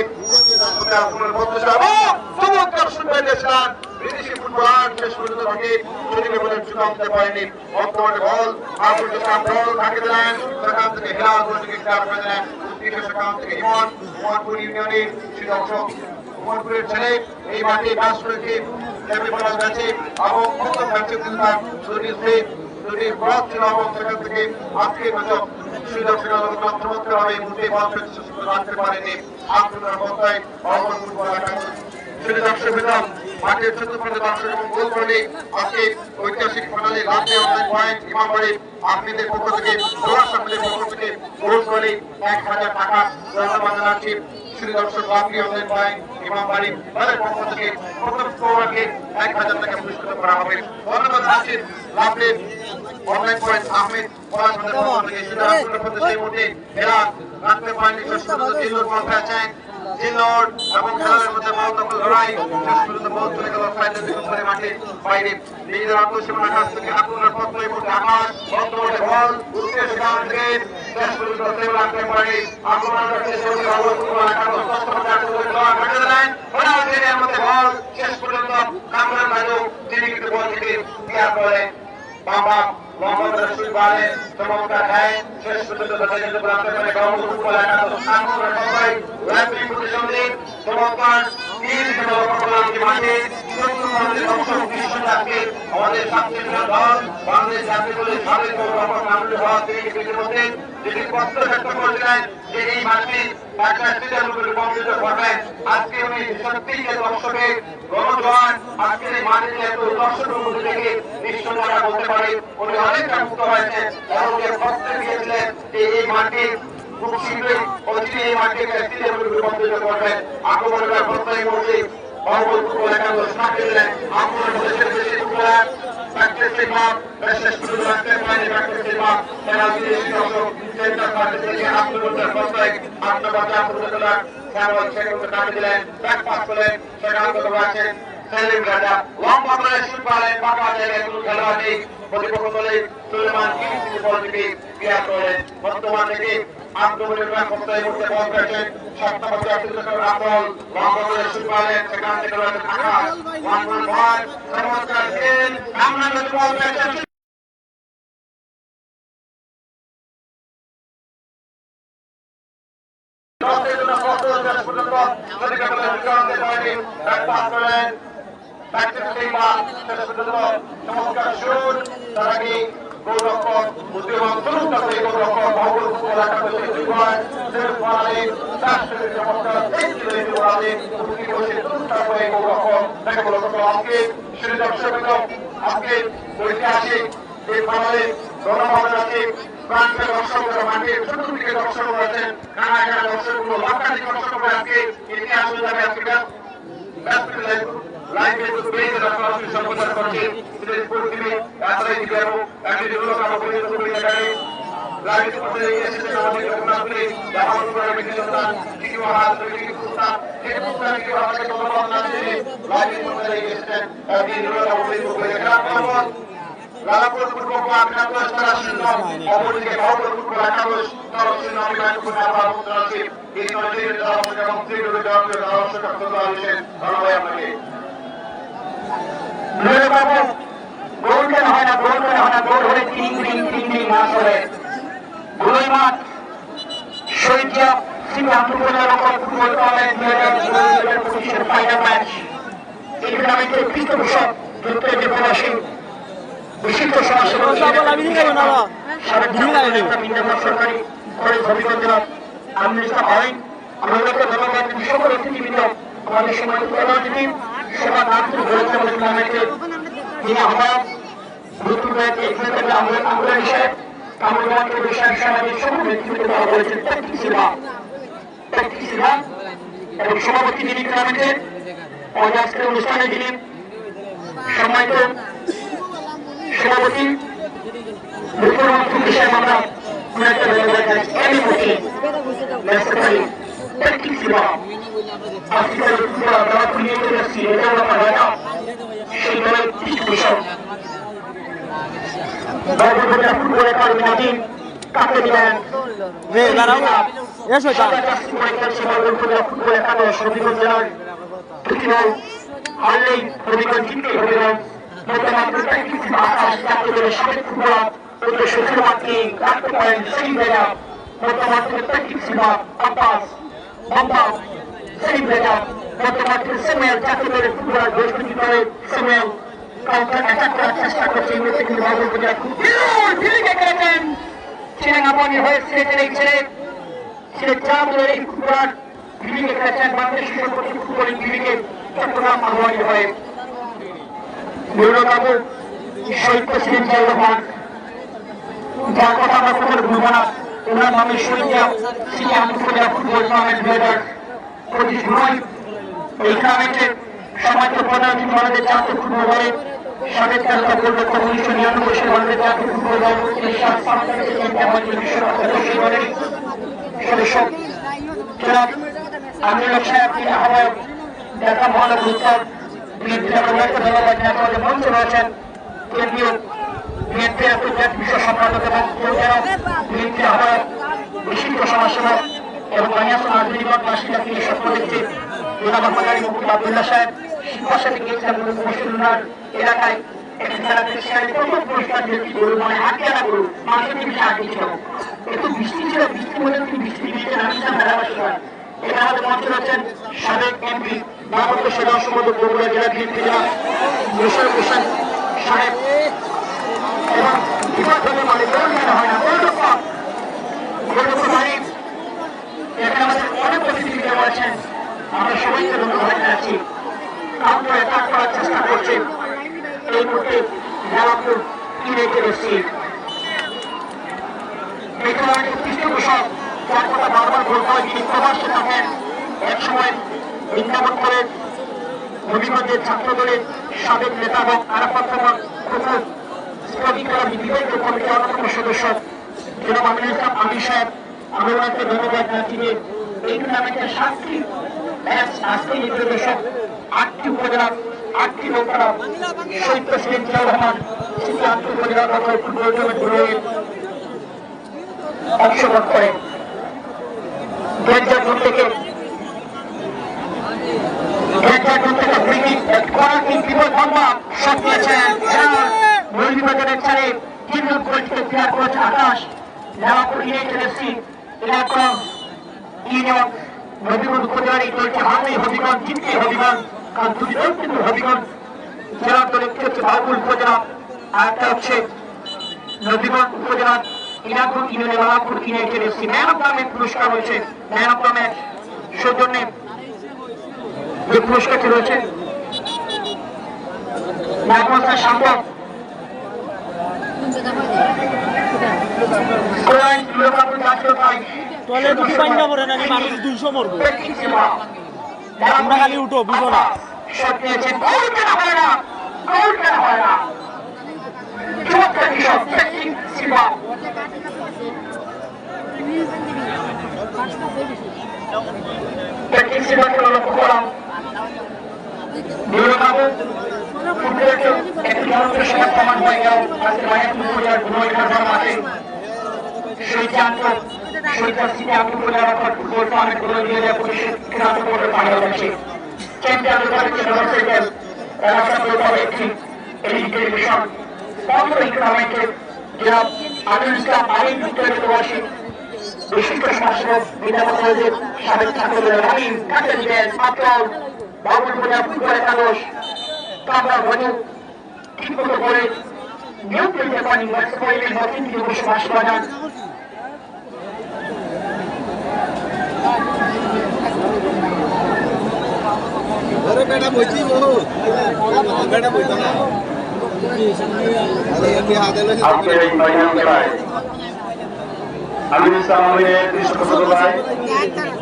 চমৎকার সুন্দর দিয়েছিলেন বিদেশি ফুটবলার শেষ পর্যন্ত তাকে শরীরে বলে ছুটে আনতে পারেনি। বর্তমানে বল মাহমুদুল ইসলাম বল ঢাকে দিলেন সেখান থেকে হেলাল গোলটিকে ক্লিয়ার করে দিলেন সেখান থেকে ইমনপুর ইউনিয়নের দর্শক ইমনপুরের ছেলে এই মাঠে কাজ করেছে সেমিফাইনাল ম্যাচে এবং প্রথম ম্যাচে কিন্তু তার দুটি ব্লক ছিল এবং সেখান থেকে আজকের ম্যাচে চমৎকারভাবে মুহূর্তে বল রাখতে পারেনি আক্রমণের অবস্থায় অবল ফুটবল একাদশ মাঠের চতুর্থ দর্শক এবং গোল করলে আজকে ঐতিহাসিক ফাইনালে লাস্টে অনলাইন পয়েন্ট ইমামবাড়ি আহমেদের পক্ষ থেকে আহমেদের পক্ষ থেকে গোল করলে 1000 টাকা ধন্যবাদ জানাচ্ছি শ্রী দর্শক লাভলি অনলাইন পয়েন্ট ইমামবাড়ি দলের পক্ষ থেকে প্রথম স্কোরারকে 1000 টাকা পুরস্কৃত করা হবে। ধন্যবাদ জানাচ্ছি লাভলি অনলাইন পয়েন্ট আহমেদ পড়াশোনার পক্ষ থেকে সেই মুহূর্তে এরা রাখতে পারেনি শেষ পর্যন্ত জিল্লুর বল পেয়েছেন জিল্লুর এবং খেলার মধ্যে বল দখল লড়াই শেষ পর্যন্ত বল চলে গেল ফাইনাল করে মাঠে বাইরে নিজেদের আত্মসীমার কাছ থেকে আক্রমণের পথ তৈরি করতে আকাশ বর্তমানে বল উত্তর সেখান থেকে শেষ পর্যন্ত সেভ রাখতে পারেনি আক্রমণ করতে সৌদি আরব ফুটবল একাদশ এর মধ্যে বল শেষ পর্যন্ত কামরান রাজু তিনি কিন্তু বল থেকে ক্লিয়ার করেন বাবা মোহাম্মদ রশিদ বালে চমৎকার খায় শেষ পর্যন্ত দর্শকদের প্রাপ্ত করে গাঁও ফুটবল একাদশ আক্রমণের সবাই লাইভলি প্রতিদ্বন্দ্বী চমৎকার তিন খেলোয়াড় মাঠে আমাদের সবচেয়ে দল বাংলাদেশ জাতীয় দলের সাবেক গোলরক্ষক নামুল হক ক্রিকেটের মধ্যে যেটি কষ্ট ব্যক্ত করেছিলেন যে এই মাঠে ঢাকা স্টেডিয়াম রূপান্তরিত করবেন আজকে উনি সত্যিই যে দর্শকের গণজোয়ার আজকের এই মাঠে যে এত দর্শকের মধ্যে থেকে নিশ্চয় আমরা বলতে পারি উনি অনেকটা মুক্ত হয়েছে এবং যে কষ্ট দিয়েছিলেন যে এই মাঠে খুব শীঘ্রই অচিরে এই মাঠে স্টেডিয়াম রূপান্তরিত করবেন আক্রমণের প্রত্যয় মধ্যে মোহাম্মদ ফুটবল একাদশ মাঠে দিলেন আক্রমণের মধ্যে বেশি ফুটবলার প্র্যাকটিস ক্লাব শেষ পর্যন্ত রাখতে পারেনি প্র্যাকটিস ক্লাব তারা বিদেশি দর্শক সেন্টার পার্টি থেকে আক্রমণের প্রত্যয় আত্মবাদী আক্রমণের খেলোয়াড় সেখানে নামে দিলেন ব্যাক পাস করলেন সেখানে আক্রমণ আছেন সেলিম রাজা লম্বা করে শুট মারেন ফাঁকা জায়গায় কোনো খেলোয়াড় নেই প্রতিপক্ষ দলে সুলেমান কিংস বল থেকে ক্লিয়ার করেন বর্তমান থেকে আক্রমণের প্রত্যয় করতে বল পেয়েছেন 7 নম্বর রাফল লম্বা করে শুট মারেন সেখান থেকে রয়েছেন আকাশ 1-1 চমৎকার খেল আমরা বল পেয়েছেন আজকে ঐতিহাসিক এই বাঙালি গণমাধ্যম আছে প্রান্তের দর্শকরা মাঠে চতুর্দিকে দর্শক রয়েছেন কানাঘাট দর্শকগুলো লক্ষাধিক দর্শক আজকে ইতিহাস হয়ে যাবে আজকে লাইভ ফেসবুক পেজে সরাসরি সম্প্রচার করছে স্পোর্ট টিভি রাজশাহী টিভি এবং এমডিগুলো কারো পরিচিত করে দেখাবে লাইভ স্পোর্টে এসেছে আমাদের জগন্নাথপুরে জামাল করে বিভিন্ন স্থান ভিডিও হাত ধরে ভিডিও স্থান ফেসবুক থেকে ভিডিও হাতে ধন্যবাদ জানাচ্ছি লাইভ স্পোর্টে এসেছেন এমডিগুলো কারো পরিচিত করে দেখাবে লালাপুর ফুটবল ক্লাব একাদশ তারা শূন্য অপরদিকে বাহুবল ফুটবল একাদশ তারা শূন্য আমি মাইক্রোফোন আবার বলতে আছি এই দলটির দর্শক এবং ত্রিগুলো দর্শক আছেন ধন্যবাদ আপনাকে গোল কেন হয় না গোল কেন হয় না গোল হলে 3 দিন মাস হলে গোল মাঠ শহীদ সিং আন্তর্জাতিক ফুটবল টুর্নামেন্ট 2025 ফাইনাল ম্যাচ এই টুর্নামেন্টের পৃষ্ঠপোষক যুক্তরাজ্যে প্রবাসী বিশিষ্ট সরকারি কলেজ হবিগঞ্জ আমিনুল ইসলাম আইন আমাদেরকে ধন্যবাদ সকল অতিথিবৃন্দ আমাদের সময় প্রধানমন্ত্রী সভা নাগরিক টুর্নামেন্টের যিনি আহ্বায়ক নতুন আন্দোলন হিসেবে কামরুলকে বিষয় সমাজের সকল ব্যক্তিত্ব দেওয়া হয়েছে প্র্যাকটিস সিলভা এবং সভাপতি যিনি টুর্নামেন্টের আজকের অনুষ্ঠানে যিনি সম্মানিত সভাপতি মুখ্যমন্ত্রী হিসেবে আমরা সেই দলের বাবুলপুরিয়া ফুটবল একাডেমির টিম কাকে দিলেন রে দাঁড়াও এসো যা বাবুলপুরিয়া ফুটবল একাদশ হবিগঞ্জ জেলার দুটি দল হারলেই হবিগঞ্জ জিততে হবিগঞ্জ বর্তমান আকাশ জাতীয় দলের সাবেক ফুটবলার উত্তর সচিব মাঠকে রাখতে পারেন সেলিম রেজা বর্তমান প্র্যাকটিস সীমা আব্বাস মোহাম্মদ সেলিম রেজা বর্তমান সেমেল জাতীয় দলের ফুটবলার গোষ্ঠী করে সেমেল কাউন্টার অ্যাটাক করার চেষ্টা করছে এই মুহূর্তে কিন্তু বাবুলপুরিয়া ফিল্ডিংয়ে করেছেন চিরাঙ্গাপানি হয়ে সিলেটের এই ছেলে সিলেট জেলা দলের এই ফুটবলার ফিল্ডিংয়ে খেলেছেন বাংলাদেশ ফুটবলিং ফিল্ডিংয়ে চট্টগ্রাম আহ্বানী হয়ে বাবু শহীদ প্রেসিডেন্ট জিয়াউর রহমান যার কথা আমরা কখনো ভুলব না ওনার নামে শহীদ সিটি আন্তর্জাতিক ফুটবল টুর্নামেন্ট 2025 এই টুর্নামেন্টের সমাজ প্রধান বাংলাদেশ জাতীয় ফুটবল দলের সাবেক তারকা গোলরক্ষক 1999 সালে বাংলাদেশ জাতীয় ফুটবল দল সদস্য জনাব আমিনুল হক সাহেব আহ্বায়ক ঢাকা মহানগর উত্তর বিএনপির ধন্যবাদ জানাতে মঞ্চে রয়েছেন কেন্দ্রীয় বিএনপির আন্তর্জাতিক বিশ্ব সম্পাদক এবং বিএনপির আহ্বায়ক বিশিষ্ট সমাজসেবক এবং বানিয়াসন আধুনিকত বাসিন্দাকে স্বপ্ন দেখছে জনাব আহমদ মুকুল আবদুল্লাহ সাহেব শিক্ষা সাথে গিয়েছিলেন মুসলিমনার এলাকায় একটি খেলাতে সেখানে প্রথম পুরস্কার দিয়েছি গরু মানে হাতিয়ানা গরু মানুষের কিছু সাহায্য ছিল একটু বৃষ্টি ছিল বৃষ্টির মধ্যে তিনি বৃষ্টি দিয়েছেন আমি মেলাবাসী হয় এখানে আমাদের মঞ্চে রয়েছেন সাবেক এমপি বাংলাদেশ সদস্য সম্পাদক বগুড়া জেলা বিএনপি জেলা মোশাররফ হোসেন সাহেব এবং বিভাগের মানে গোল কেন হয় না গোলরক্ষক মানে এখানে আমাদের অনেক প্রতিযোগিতা রয়েছেন আমরা সবাইকে ধন্যবাদ জানাচ্ছি কাউন্টার অ্যাটাক করার চেষ্টা করছে এই মুহূর্তে জালাপুর ইউনাইটেড এসসি এই টুর্নামেন্টের পৃষ্ঠপোষক যার কথা বারবার বলতে হয় যিনি প্রবাসে থাকেন একসময় বৃন্দাবনপুরের হবিগঞ্জের ছাত্র দলের সাবেক নেতা এবং আরাফাত রহমান কুকুর স্থগিত করা বিবাহিত কমিটির অন্যতম সদস্য জনাব আমিনুল ইসলাম আমির সাহেব আমি ওনাকে ধন্যবাদ জানাচ্ছি যে এই টুর্নামেন্টের 7টি ম্যাচ আজকে নির্দেশক 8টি উপজেলা 8টি লোকেরা শহীদ প্রেসিডেন্ট জিয়াউর রহমান সিটি আন্তঃ-উপজেলা ফুটবল টুর্নামেন্ট অংশগ্রহণ করে 2002 থেকে মৌলভীবাজারের ছেলে তিন গোলটিতে ক্লিয়ার করেছে আকাশ লালাপুর ইউনাইটেড এসসি ইলাকম ইউনিয়ন হবিগঞ্জ উপজেলার এই দলটি হারলেই হবিগঞ্জ জিতলে হবিগঞ্জ কারণ দুটি দল কিন্তু হবিগঞ্জ জেলার দল একটি হচ্ছে বাবুল উপজেলা আর একটা হচ্ছে নবীগঞ্জ উপজেলার ইলাকম ইউনিয়নের Lalapur united SC man of the match পুরস্কার রয়েছে ম্যান অফ দ্য ম্যাচ সৌজন্যে যে পুরস্কারটি রয়েছে সম্ভব টয়লেট পাঞ্জা পড়ে নাকি মানুষ 200 মরবে আমরা খালি উঠো বুঝো না বিশিষ্ট সমাজসেবক বিদ্যাপতি কলেজের সাবেক ছাত্রদের আমিন কাকে দিবেন মাত্র বাবুলপুরিয়া ফুটবল একাদশ কামরা ভনি ঠিকমতো করে নিয়ন্ত্রিত পানি পরিবেশ মতিন দিয়ে বসবাস বাজান বেটা বইছি বেটা বইতো না আজকের এই নয়নকায় আমি ইসলাম আমিনের দৃষ্টিগোচর ভাই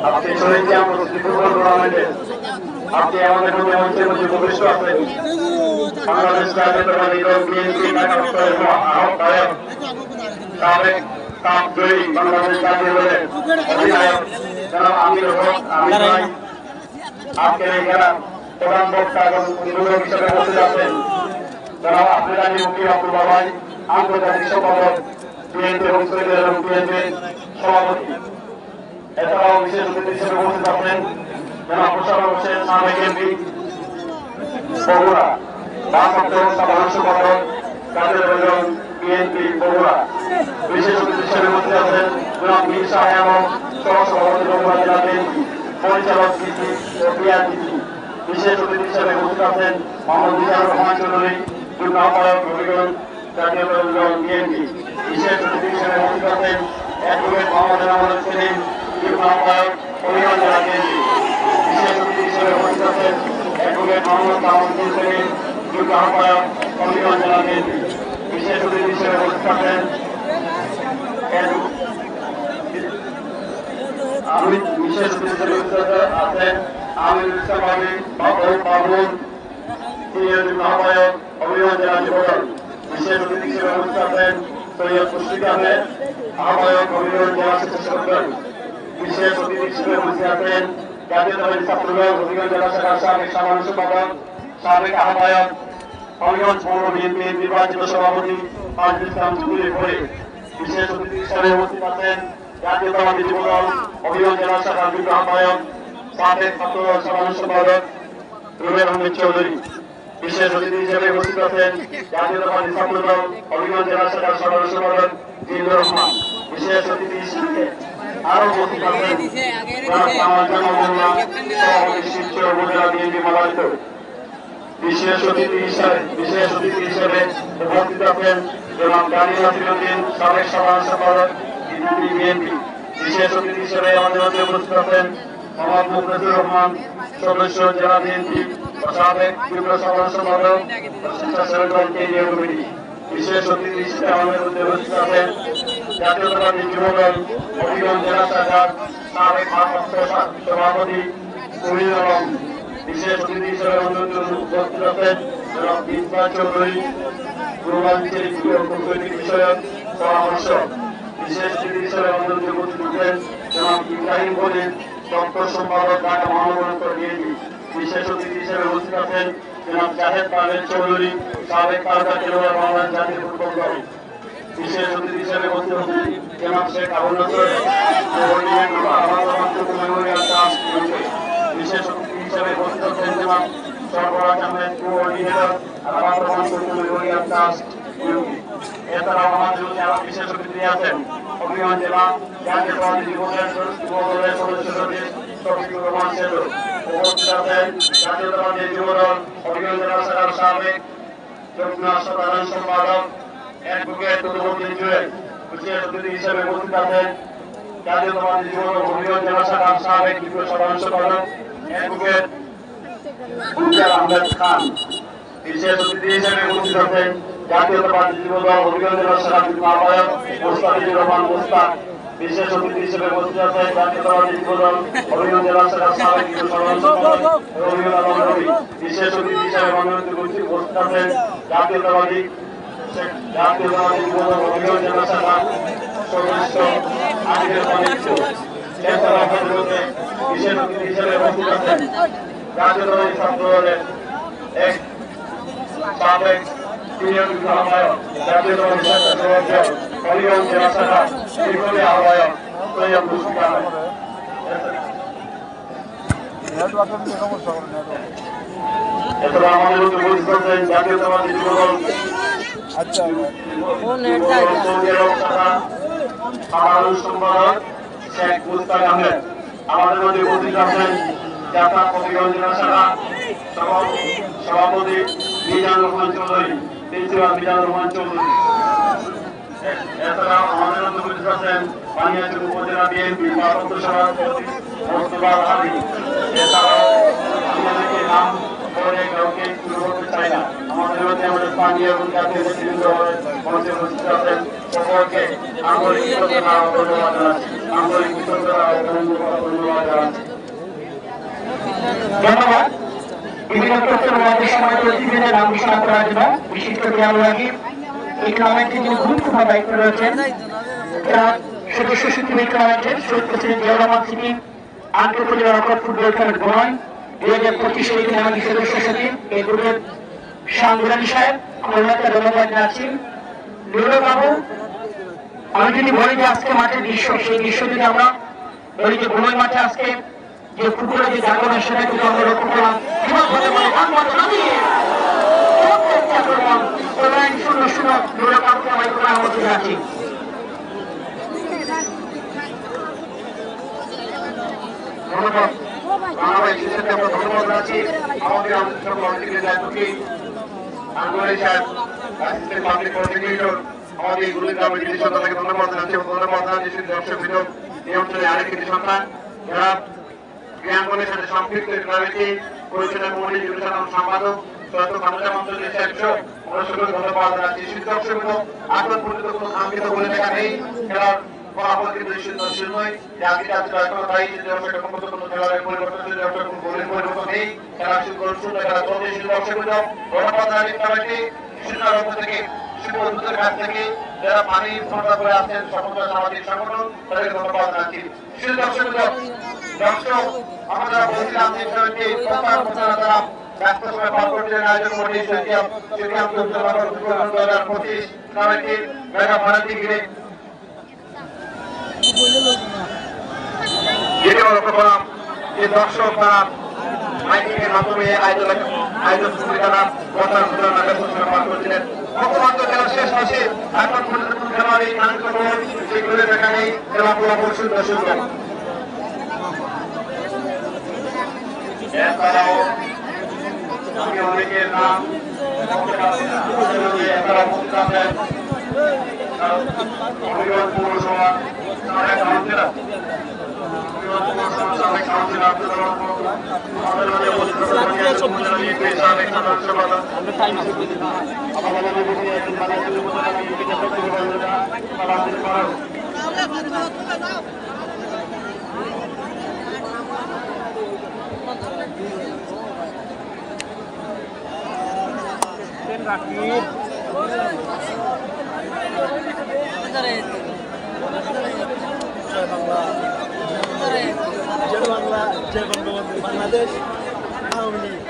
আপনি শহীদ ফুটবল টুর্নামেন্টে আপনি আমাদের মধ্যে মঞ্চের মধ্যে উপবিষ্ট আছেন বাংলাদেশ জাতীয়তাবাদী দল বিএনপি আহ্বায়ক সাবেক কাপজয়ী বাংলাদেশ জাতীয় দলের অধিনায়ক জনাব আমিনুল হক আমির ভাই আজকের এই খেলার প্রধান বক্তা এবং উদ্বোধক হিসেবে উপস্থিত আছেন জনাব আব্দুল আলী মুকিম আব্দুল ভাই আন্তর্জাতিক সম্পাদক বিএনপি এবং বিএনপি সভাপতি। এছাড়াও বিশেষ অতিথি হিসেবে উপস্থিত আছেন জনাব মোশাররফ হোসেন সাবেক এমপি বগুড়া, ভারপ্রাপ্ত সাধারণ সম্পাদক কাদের বেগম বিএনপি বগুড়া। বিশেষ অতিথি হিসেবে উপস্থিত আছেন জনাব মীর শাহ এবং সহসভাপতি বগুড়া জেলা বিএনপি, পরিচালক ডিসি ও বিআরডিসি। বিশেষ অতিথি হিসেবে উপস্থিত আছেন মোহাম্মদ মিজানুর রহমান চৌধুরী, যুগ্ম আহ্বায়ক রবিগঞ্জ জাতীয় দল বিএনপি। বিশেষ অতিথি হিসেবে উপস্থিত আছেন অ্যাডভোকেট মোহাম্মদ এনামুল সেলিম, যুগ্ম আহ্বায়ক হবিগঞ্জ জেলা বিএনপি। বিশেষ অতিথি হিসেবে উপস্থিত আছেন অ্যাডভোকেট মোহাম্মদ তাহমুদ্দিন সেলিম, যুগ্ম আহ্বায়ক হবিগঞ্জ জেলা বিএনপি। বিশেষ অতিথি হিসেবে উপস্থিত আছেন বিশেষ অতিথি হিসেবে উপস্থিত আছেন আমিনুল ইসলাম বাবুল, সিনিয়র যুগ্ম আহ্বায়ক হবিগঞ্জ জেলা যুবদল। বিশেষ অতিথি হিসেবে উপস্থিত আছেন সৈয়দ মুশফিক আহমেদ, আহ্বায়ক হবিগঞ্জ জেলা স্বেচ্ছাসেবক দল। বিশেষ অতিথি হিসেবে উপস্থিত আছেন জাতীয়তাবাদী ছাত্রদল হবিগঞ্জ জেলা শাখার সাবেক সাধারণ সম্পাদক, সাবেক আহ্বায়ক হবিগঞ্জ পৌর বিএনপির নির্বাচিত সভাপতি ফাজলুল ইসলাম চৌধুরী ভোরে। বিশেষ অতিথি হিসেবে উপস্থিত আছেন জাতীয়তাবাদী যুবদল হবিগঞ্জ জেলা শাখার যুগ্ম আহ্বায়ক, সাবেক ছাত্রদল সাধারণ সম্পাদক রুবেল আহমেদ চৌধুরী। বিশেষ অতিথি হিসেবে উপস্থিত আছেন জাতীয়তাবাদী ছাত্রদল হবিগঞ্জ জেলা শাখার সাধারণ সম্পাদক জিল্লুর রহমান। বিশেষ অতিথি হিসেবে আরো উপস্থিত আছেন শিবচর উপজেলা বিএনপি মনোনীত। বিশেষ অতিথি হিসেবে উপস্থিত আছেন জনাব গাজী নাসিরউদ্দিন, সাবেক সাধারণ সম্পাদক বিএনপি। বিশেষ অতিথি হিসেবে আমাদের মধ্যে উপস্থিত আছেন মোহাম্মদ মুখলেসুর রহমান, সদস্য জেলা বিএনপি ও সাবেক যুগ্ম সাধারণ সম্পাদক স্বেচ্ছাসেবক দল কেন্দ্রীয় কমিটি। বিশেষ অতিথি হিসেবে আমাদের মধ্যে উপস্থিত আছেন জাতীয়তাবাদী যুবদল হবিগঞ্জ জেলা শাখার সাবেক ভারপ্রাপ্ত সভাপতি কুমির আলম। বিশেষ অতিথি হিসেবে উপস্থিত আছেন জনাব ইসমাইল চৌধুরী, পূর্বাঞ্চলিক কূটনৈতিক বিষয়ক পরামর্শক। বিশেষ অতিথি হিসেবে আমাদের মধ্যে উপস্থিত আছেন জনাব ইব্রাহিম খলিল, দপ্তর সম্পাদক ঢাকা মহানগর উত্তর বিএনপি। বিশেষ অতিথি হিসেবে উপস্থিত আছেন জনাব জাহেদ পারভেজ চৌধুরী, সাবেক তারকা খেলোয়াড় বাংলাদেশ জাতীয় ফুটবল দল। বিশেষ অতিথি হিসেবে উপস্থিত আছেন জনাব শেখ আবুল নাসর, মেমোরিয়াল ট্রাস্ট। বিশেষ অতিথি হিসেবে উপস্থিত আছেন জনাব Sarfaraz Ahmed, coordinator Memorial trust. এছাড়াও আমাদের মধ্যে আরো বিশেষ অতিথি আছেন হবিগঞ্জ জেলা জাতীয়তাবাদী যুবদলের সদস্য সচিব শফিকুর রহমান সেতু। উপস্থিত আছেন জাতীয়তাবাদী যুবদল হবিগঞ্জ জেলা শাখার সাবেক যুগ্ম সাধারণ সম্পাদক অ্যাডভোকেট তদুদ্দিন জুয়েল। বিশেষ অতিথি হিসেবে উপস্থিত আছেন জাতীয়তাবাদী যুবদল হবিগঞ্জ জেলা শাখার সাবেক যুগ্ম সাধারণ সম্পাদক অ্যাডভোকেট উজ্জ্বল আহমেদ খান। বিশেষ অতিথি হিসেবে উপস্থিত আছেন জাতীয়তাবাদী যুবদল হবিগঞ্জ জেলা শাখার যুগ্ম আহ্বায়ক মোস্তাফিজুর রহমান মোস্তাক। বিশেষ অতিথি হিসেবে উপস্থিত আছেন জাতীয়তাবাদী যুবদল হবিগঞ্জ জেলা শাখার সাবেক যুগ্ম সাধারণ সম্পাদক রবিউল আলম রবি। বিশেষ অতিথি হিসেবে উপস্থিত আছেন জাতীয়তাবাদী যুবদল হবিগঞ্জ জেলা শাখার সদস্য আমিনুল মানিক। এছাড়াও আমাদের মধ্যে বিশেষ অতিথি হিসেবে উপস্থিত আছেন জাতীয়তাবাদী ছাত্রদলের এক সাবেক সিনিয়র যুগ্ম আহ্বায়ক জাতীয়তাবাদী স্বেচ্ছাসেবক দল হবিগঞ্জ জেলা শাখার দীর্ঘদিন আহ্বায়ক সৈয়দ মুশফিক আহমেদ। এছাড়া আমাদের মধ্যে উপস্থিত আছেন জাতীয়তাবাদী যুবদল সৌদি আরব শাখার সাধারণ সম্পাদক শেখ মুস্তাক আহমেদ। আমাদের মধ্যে উপস্থিত আছেন জাতীয় হবিগঞ্জ জেলা শাখা সভাপতি মিজানুর রহমান চৌধুরী, প্রিন্সিপাল মিজানুর রহমান চৌধুরী। এছাড়াও আমাদের মধ্যে উপস্থিত আছেন বানিয়াচং উপজেলা বিএনপি ভারপ্রাপ্ত সভাপতি মোস্তফা আলী। এছাড়াও আমাদেরকে নাম করে কাউকে শুরু করতে চাই না। আমাদের মধ্যে আমাদের স্থানীয় এবং জাতীয় নেতৃবৃন্দ মঞ্চে উপস্থিত আছেন। সকলকে আন্তরিক কৃতজ্ঞতা ও ধন্যবাদ জানাচ্ছি। আন্তরিক কৃতজ্ঞতা ও ধন্যবাদ জানাচ্ছি। ধন্যবাদ। বিভিন্ন তথ্যের মধ্যে সময় প্রতিদিনের নাম ঘোষণা করার জন্য বিশিষ্ট ক্রীড়াবিভাগী এই টুর্নামেন্টের যিনি গুরুত্বপূর্ণ দায়িত্ব রয়েছেন সদস্য সচিব এই টুর্নামেন্টের শহীদ প্রেসিডেন্ট জিয়াউর রহমান সিটি আন্তঃ উপজেলা রকম ফুটবল খেলার গণন 2025 এই টুর্নামেন্টের সদস্য সচিব এই গ্রুপের সাংগ্রামী সাহেব আমরা ধন্যবাদ জানাচ্ছি। নীরব বাবু, আমি যদি বলি যে আজকে মাঠের দৃশ্য, সেই দৃশ্য যদি আমরা বলি যে গোলই মাঠে আজকে যে পুকুরে যে জাগরণ সেটা কিন্তু আমরা লক্ষ্য করলাম। ধন্যবাদ বাংলাদেশ শিশুকে আমরা ধন্যবাদ জানাচ্ছি। আমাদের আলোচনা কমিটির দায়িত্বকে আঙ্গুলি সাহেব অ্যাসিস্ট্যান্ট পাবলিক প্রসিকিউটর আমাদের এই গুলিগ্রামের কৃষি সন্তানকে ধন্যবাদ জানাচ্ছি এবং ধন্যবাদ জানাচ্ছি শুধু দর্শক বিনোদ এই অঞ্চলে আরেক কৃষি সন্তান যারা ক্রীড়াঙ্গনের সাথে সম্পৃক্ত ক্লাবেটি পরিচালনা কমিটির যুব সাধারণ সম্পাদক সৈয়দ খানুজা মঞ্জুর সাহেব আমরা সকলকে ধন্যবাদ জানাচ্ছি। শুধু দর্শক বিনোদ এখন পর্যন্ত কোনো কাঙ্ক্ষিত বলে দেখা নেই খেলার ফলাফল কিন্তু নিশ্চিত নয় যে আজকে এখনো তাই যে দর্শকের কোনো খেলার পরিবর্তন যদি দর্শক কোনো গোলের পরিবর্তন নেই খেলা সুন্দর খেলা চলছে। শুধু দর্শক বিনোদ ধন্যবাদ জানাচ্ছি ক্লাবটি কৃষ্ণার পক্ষ থেকে শিশুদের কাছ থেকে যারা পানি সরবরাহ করে আসছেন সমস্ত সামাজিক সংগঠন তাদেরকে ধন্যবাদ জানাচ্ছি। শুধু দর্শক আমরা বলছিলাম যে বিষয়টি তারা ব্যস্ত সময় পার করছিলেন আয়োজন কমিটি কমিটির মেগা ভারতী ঘিরে যেটাও লক্ষ্য করলাম যে দর্শক তারা মাইকিংয়ের মাধ্যমে আয়োজন তারা প্রচার প্রচারণা ব্যস্ত সময় পার করছিলেন। বর্তমানে খেলা শেষ হয়েছে, এখন পর্যন্ত খেলার এই আনন্দ সেগুলো দেখা নেই খেলা ফলাফল সুন্দর সুন্দর। এছাড়াও আমি অনেকের নাম পৌরসভা কাউন্সিলর বাংলাদেশ আওয়ামী লীগ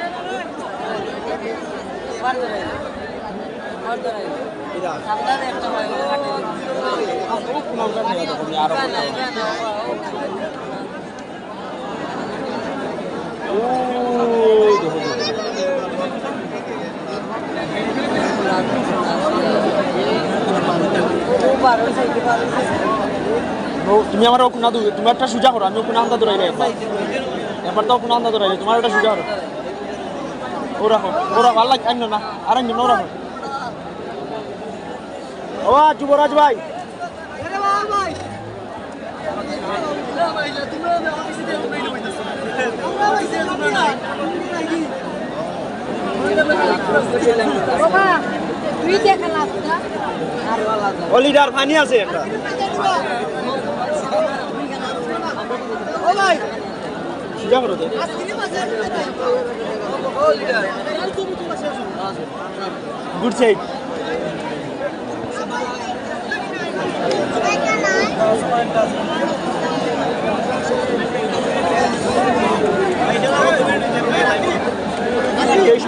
তুমি আমার ওখানে তুমি একটা সুজা করো, আমি ওখানে আন্দা দৌড়াইলে এবার তো ওখানে আন্দা দৌড়াইলে তোমার একটা সুজা করো। ও রাখো ভালো লাগে আইন না আর আইন ও রাখো। ও যুবরাজ ভাই ও লিডার পানি আছে একটা সুজা করো গুড সাইড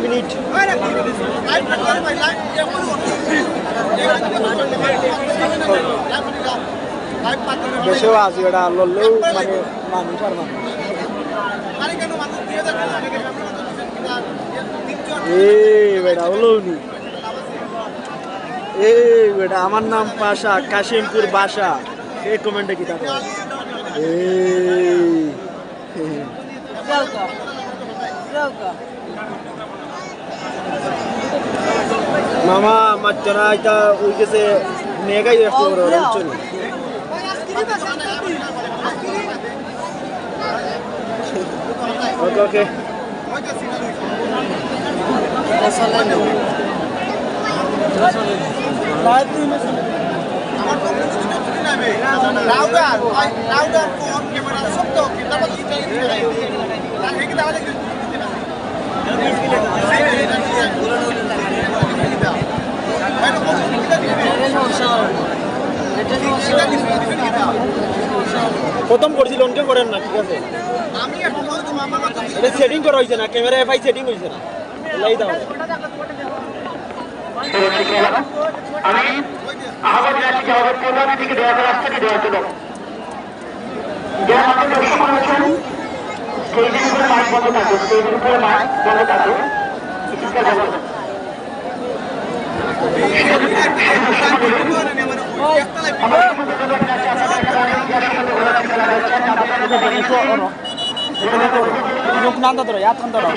মিনিট দেশেও আছে এটা লড়লেও মানে মানুষ আর মানুষ বেটা হলো নি বেটা আমার নাম পাশা কাশিমপুর বাসা এই কমেন্টে কি থাকে মামা মাচ্চনা এটা ওই গেছে নেগাই একটু চলি ওকে ওকে প্রথম করছিল অনকে করেন না ঠিক আছে এটা সেটিং করা হয়েছে না ক্যামেরা এফআই সেটিং হয়েছে না লাই দাও আমি আহ্বান জানাচ্ছি যে আমাদের প্রধান থেকে দেওয়া রাস্তাটি দেওয়ার জন্য যারা আমাদের দর্শক আছেন স্টেজের উপরে মাইক বন্ধ থাকবে, স্টেজের উপরে মাইক বন্ধ থাকবে। Nanda dulu ya, tanda dulu.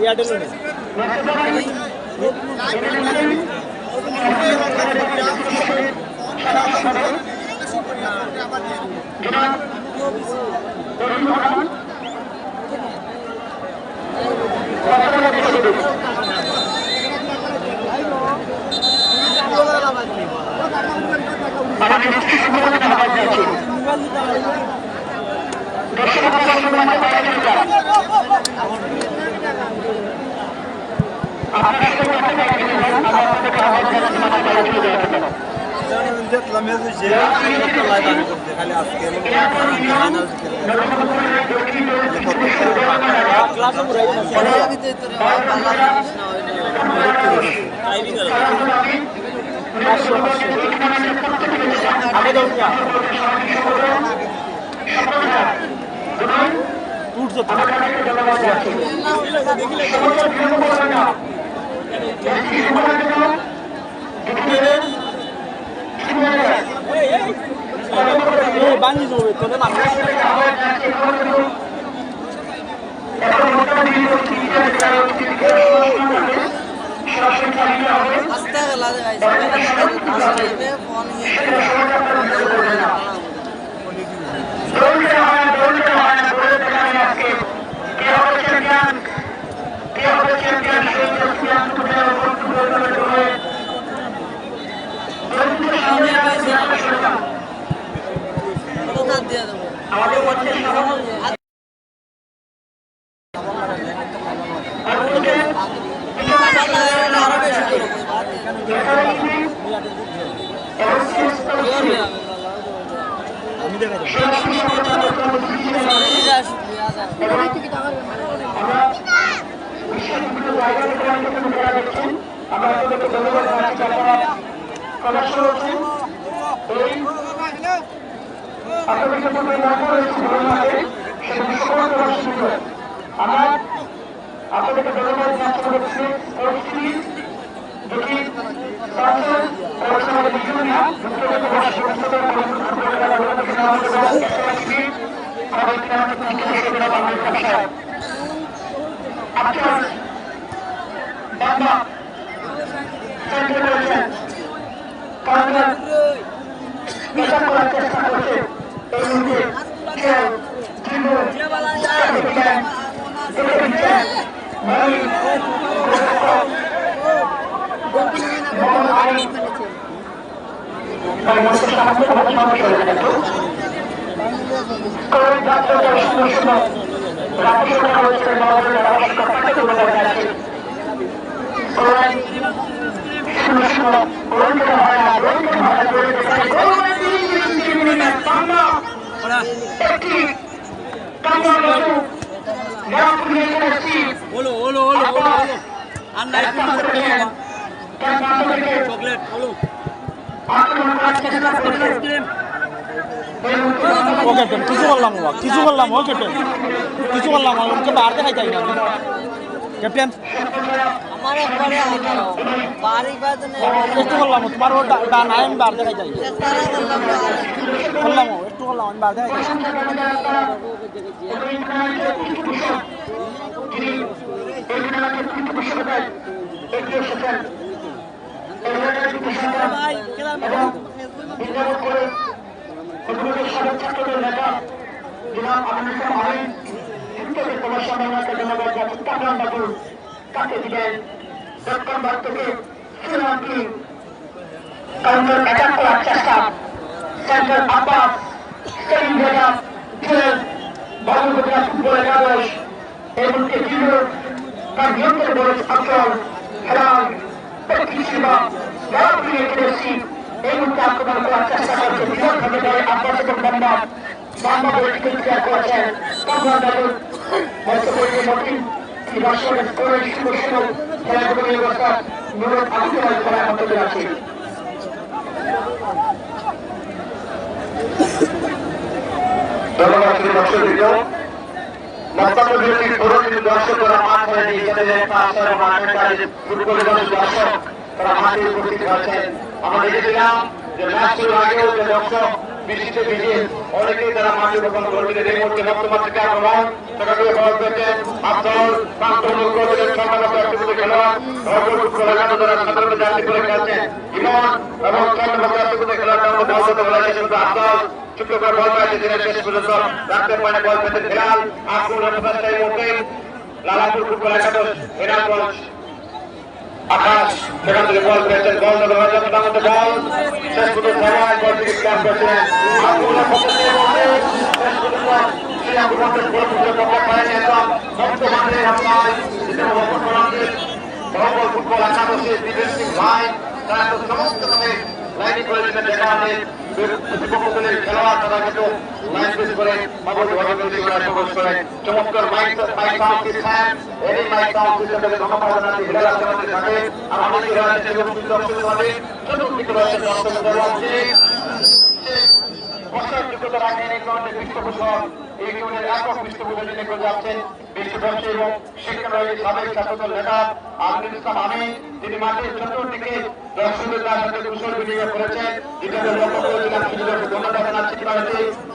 Ya dulu nih. Banyak juga itu memang. Oke, কিছু বললাম ওকে কিছু বললাম ওকে বার দেখাই যাই না ক্যাপ্টেন আমার একবারে বাড়ি বাজনে একটু বললাম তোমার ওটা ডান আইন বার দেখাই যাই তারা বললাম বললাম একটু করলাম আমি বাদ দেখাই প্রশংসা করতে চাই আপনারা এবং এই টুর্নামেন্টের পৃষ্ঠপোষক যিনি এই টুর্নামেন্টের পৃষ্ঠপোষকতায় এগিয়ে এসেছেন এই টুর্নামেন্টের পৃষ্ঠপোষকতা এবং বিদ্যালয় করে কর্মীদের সাবেক ছাত্রদের নেতা জনাব আমিনুল ইসলাম আমিন শিক্ষকের তোমার সম্মাননাকে ধন্যবাদ জানাচ্ছি কামরান বাবুর কাকে দিলেন দক্ষিণবাগ থেকে শ্রীলঙ্কি কাউন্টার অ্যাটাক করার চেষ্টা সেন্টার আব্বাস সেলিম রেজা জুয়েল বাবুগোটা ফুটবল একাদশ এই মুহূর্তে জিরো তার নিয়ন্ত্রণে বলেছে আফজল হেলাল পেট্রিসিবা লাভলি একেডেসি এই মুহূর্তে আক্রমণ করার চেষ্টা করছে বিরাট ভাবে দলে আব্বাস এবং মোহাম্মদ মোহাম্মদ টিকিট ক্লিয়ার করেছেন কামরান বাবুর মঞ্চ পরিচয় মতিন দর্শকের স্কোরের শুরু শুরু খেলাধুলো ব্যবস্থা নুরুল আবদুল্লাহ খেলার মধ্যে আছে ধন্যবাদ শ্রী দর্শকবৃন্দ মন্তব্য বিরতি পুরোটি দর্শকরা মাঠ ছেড়ে দিয়ে চলে যায় পাঁচশো মাঠের ফুটবলের দর্শক তারা মাঠে উপস্থিত হয়েছেন আমরা দেখেছিলাম যে ম্যাচ শুরু আগেও যে দর্শক বৃষ্টিতে ভিজে অনেকেই তারা মাঠে উপস্থিত কর্মীদের এই মুহূর্তে বর্তমান থেকে আক্রমণ সেখানে বল পেয়েছেন আফজল প্রান্তমূল কর্মীদের সম্মানিত একটি খেলোয়াড় ফুটবল একাদশ যারা সাধারণ জাতি করে খেলছেন ইমন এবং চন্দ্রবাবু খেলোয়াড় বল করতে বলা হয়েছে কিন্তু আফজল ছোট্ট করে বল পাইছে দিনের শেষ পর্যন্ত রাখতে পারে বল পেতে খেলাল আক্রমণের প্রচেষ্টায় মুহূর্তেই লালাপুর ফুটবল একাদশ হেরালগঞ্জ আকাশ সেখান থেকে বল পেয়েছেন বল ধরে হয়ে যাচ্ছে তার মধ্যে বল শেষ পর্যন্ত সবাই বল থেকে ক্লাস করেছিলেন আক্রমণের প্রচেষ্টায় মুহূর্তে শেষ পর্যন্ত সেই আক্রমণের বল পর্যন্ত বল পায়নি একদম বর্তমানে হামলায় ফুটবল একাদশের ডিফেন্সিভ লাইন তারা তো সমস্তভাবে লাইনিং করেছিলেন যেখানে প্রতিপক্ষ দলের খেলোয়াড় তারা কিন্তু লাইন বেস করে ভাবে প্রবেশ করে চমৎকার মাইক সাউন্ড সিস্টেম এই মাইক সাউন্ড সিস্টেমকে ধন্যবাদ জানাচ্ছি হিলাল আহমেদের সাথে আর আমাদের রয়েছে চতুর্থ দর্শকভাবে চতুর্থ রয়েছে বসার যোগ্যতা রাখেন এই কারণে পৃষ্ঠপোষক এই কারণে একক পৃষ্ঠপোষক যিনি করে যাচ্ছেন বিশ্বব্যাপী এবং শিক্ষানবিশ সাবেক ছাত্রদল নেতা আমিনুল ইসলাম আমিন তিনি মাঠের চতুর্দিকে দর্শকদের তার সাথে কুশল বিনিময় করেছেন যেটাকে লক্ষ্য করেছিলাম সুযোগকে ধন্যবাদ জানাচ্ছি কিভাবে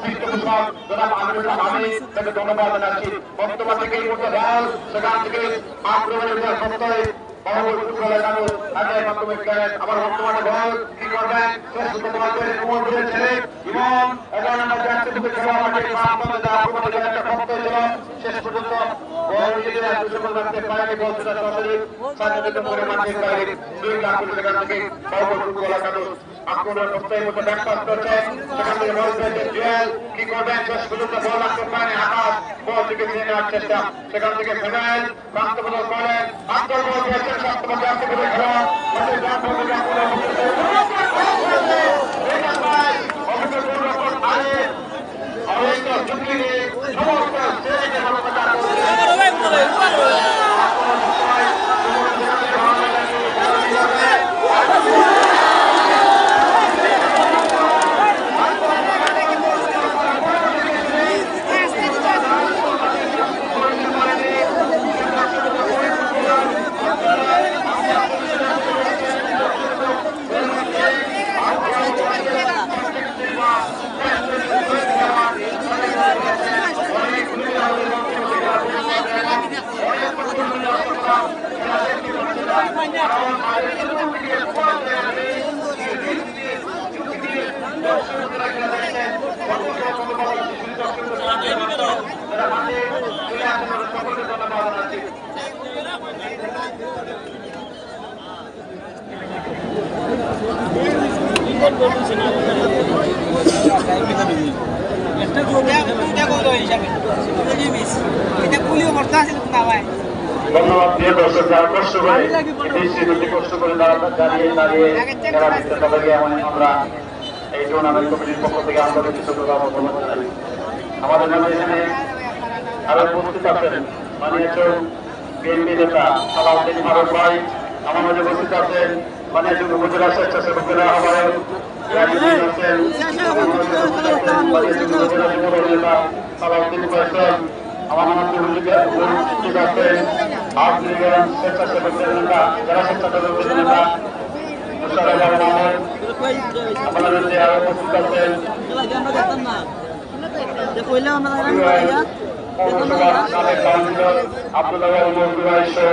পৃষ্ঠপোষক জনাব আমিনুল ইসলাম আমিন তাকে ধন্যবাদ জানাচ্ছি বর্তমান থেকে এই মুহূর্তে বল সেখান থেকে আক্রমণের সত্ত্বে বাবুর ফুটবল একাদশ আগে মাধ্যমিক ক্যাডেট আবার বর্তমানে বল কি করবেন শেষ পর্যন্ত ইমন ছেলে ইমন 11 নম্বর জার্সি থেকে খেলা মাঠে প্রান্তরে যা আক্রমণের একটা সত্ত্বে ছিল শেষ পর্যন্ত বল নিজেরা দুশো রাখতে পারেনি বল সেটা সরাসরি সার্টিফিকেট করে মাঠের বাইরে দুই আক্রমণ সেখান থেকে বাবুর ফুটবল একাদশ আক্রমণের সত্ত্বে মধ্যে ব্যাক পাস করছেন সেখান থেকে বল পেয়েছে জুয়েল কি করবেন শেষ পর্যন্ত বল রাখতে পারেনি আকাশ বল থেকে ছিনে নেওয়ার চেষ্টা সেখান থেকে ফেনাইল প্রান্ত বদল করেন আক্রমণ বল পেয়েছেন সপ্তম জাতি করে খেলা মাঠের ব্যাক বদল ধন্যবাদ প্রিয় দর্শক যারা কষ্ট করে কষ্ট করে দাঁড়িয়ে খেলা দেখতে তাদেরকে আমরা এই টুর্নামেন্ট কমিটির পক্ষ থেকে আমাদের আমাদের মধ্যে এখানে আরো উপস্থিত আছেন মানিয়াচক বিএনপি নেতা সালাউদ্দিন ফারুক ভাই আমার মধ্যে উপস্থিত আছেন মানিয়াচক উপজেলা স্বেচ্ছাসেবকেরা আহ্বায়ক আছেন নেতা সালাউদ্দিন ফয়সল আমার মধ্যে উপস্থিত আছেন আওয়ামী লীগের স্বেচ্ছাসেবকদের নেতা যারা স্বেচ্ছাসেবকদের নেতা মুশাররফ আহমেদ আমাদের মধ্যে আরো উপস্থিত আছেন কইলে আমরা ভাইয়া সাবেক কাউন্সিলর আব্দুল্লাহ মজদুর ভাই সহ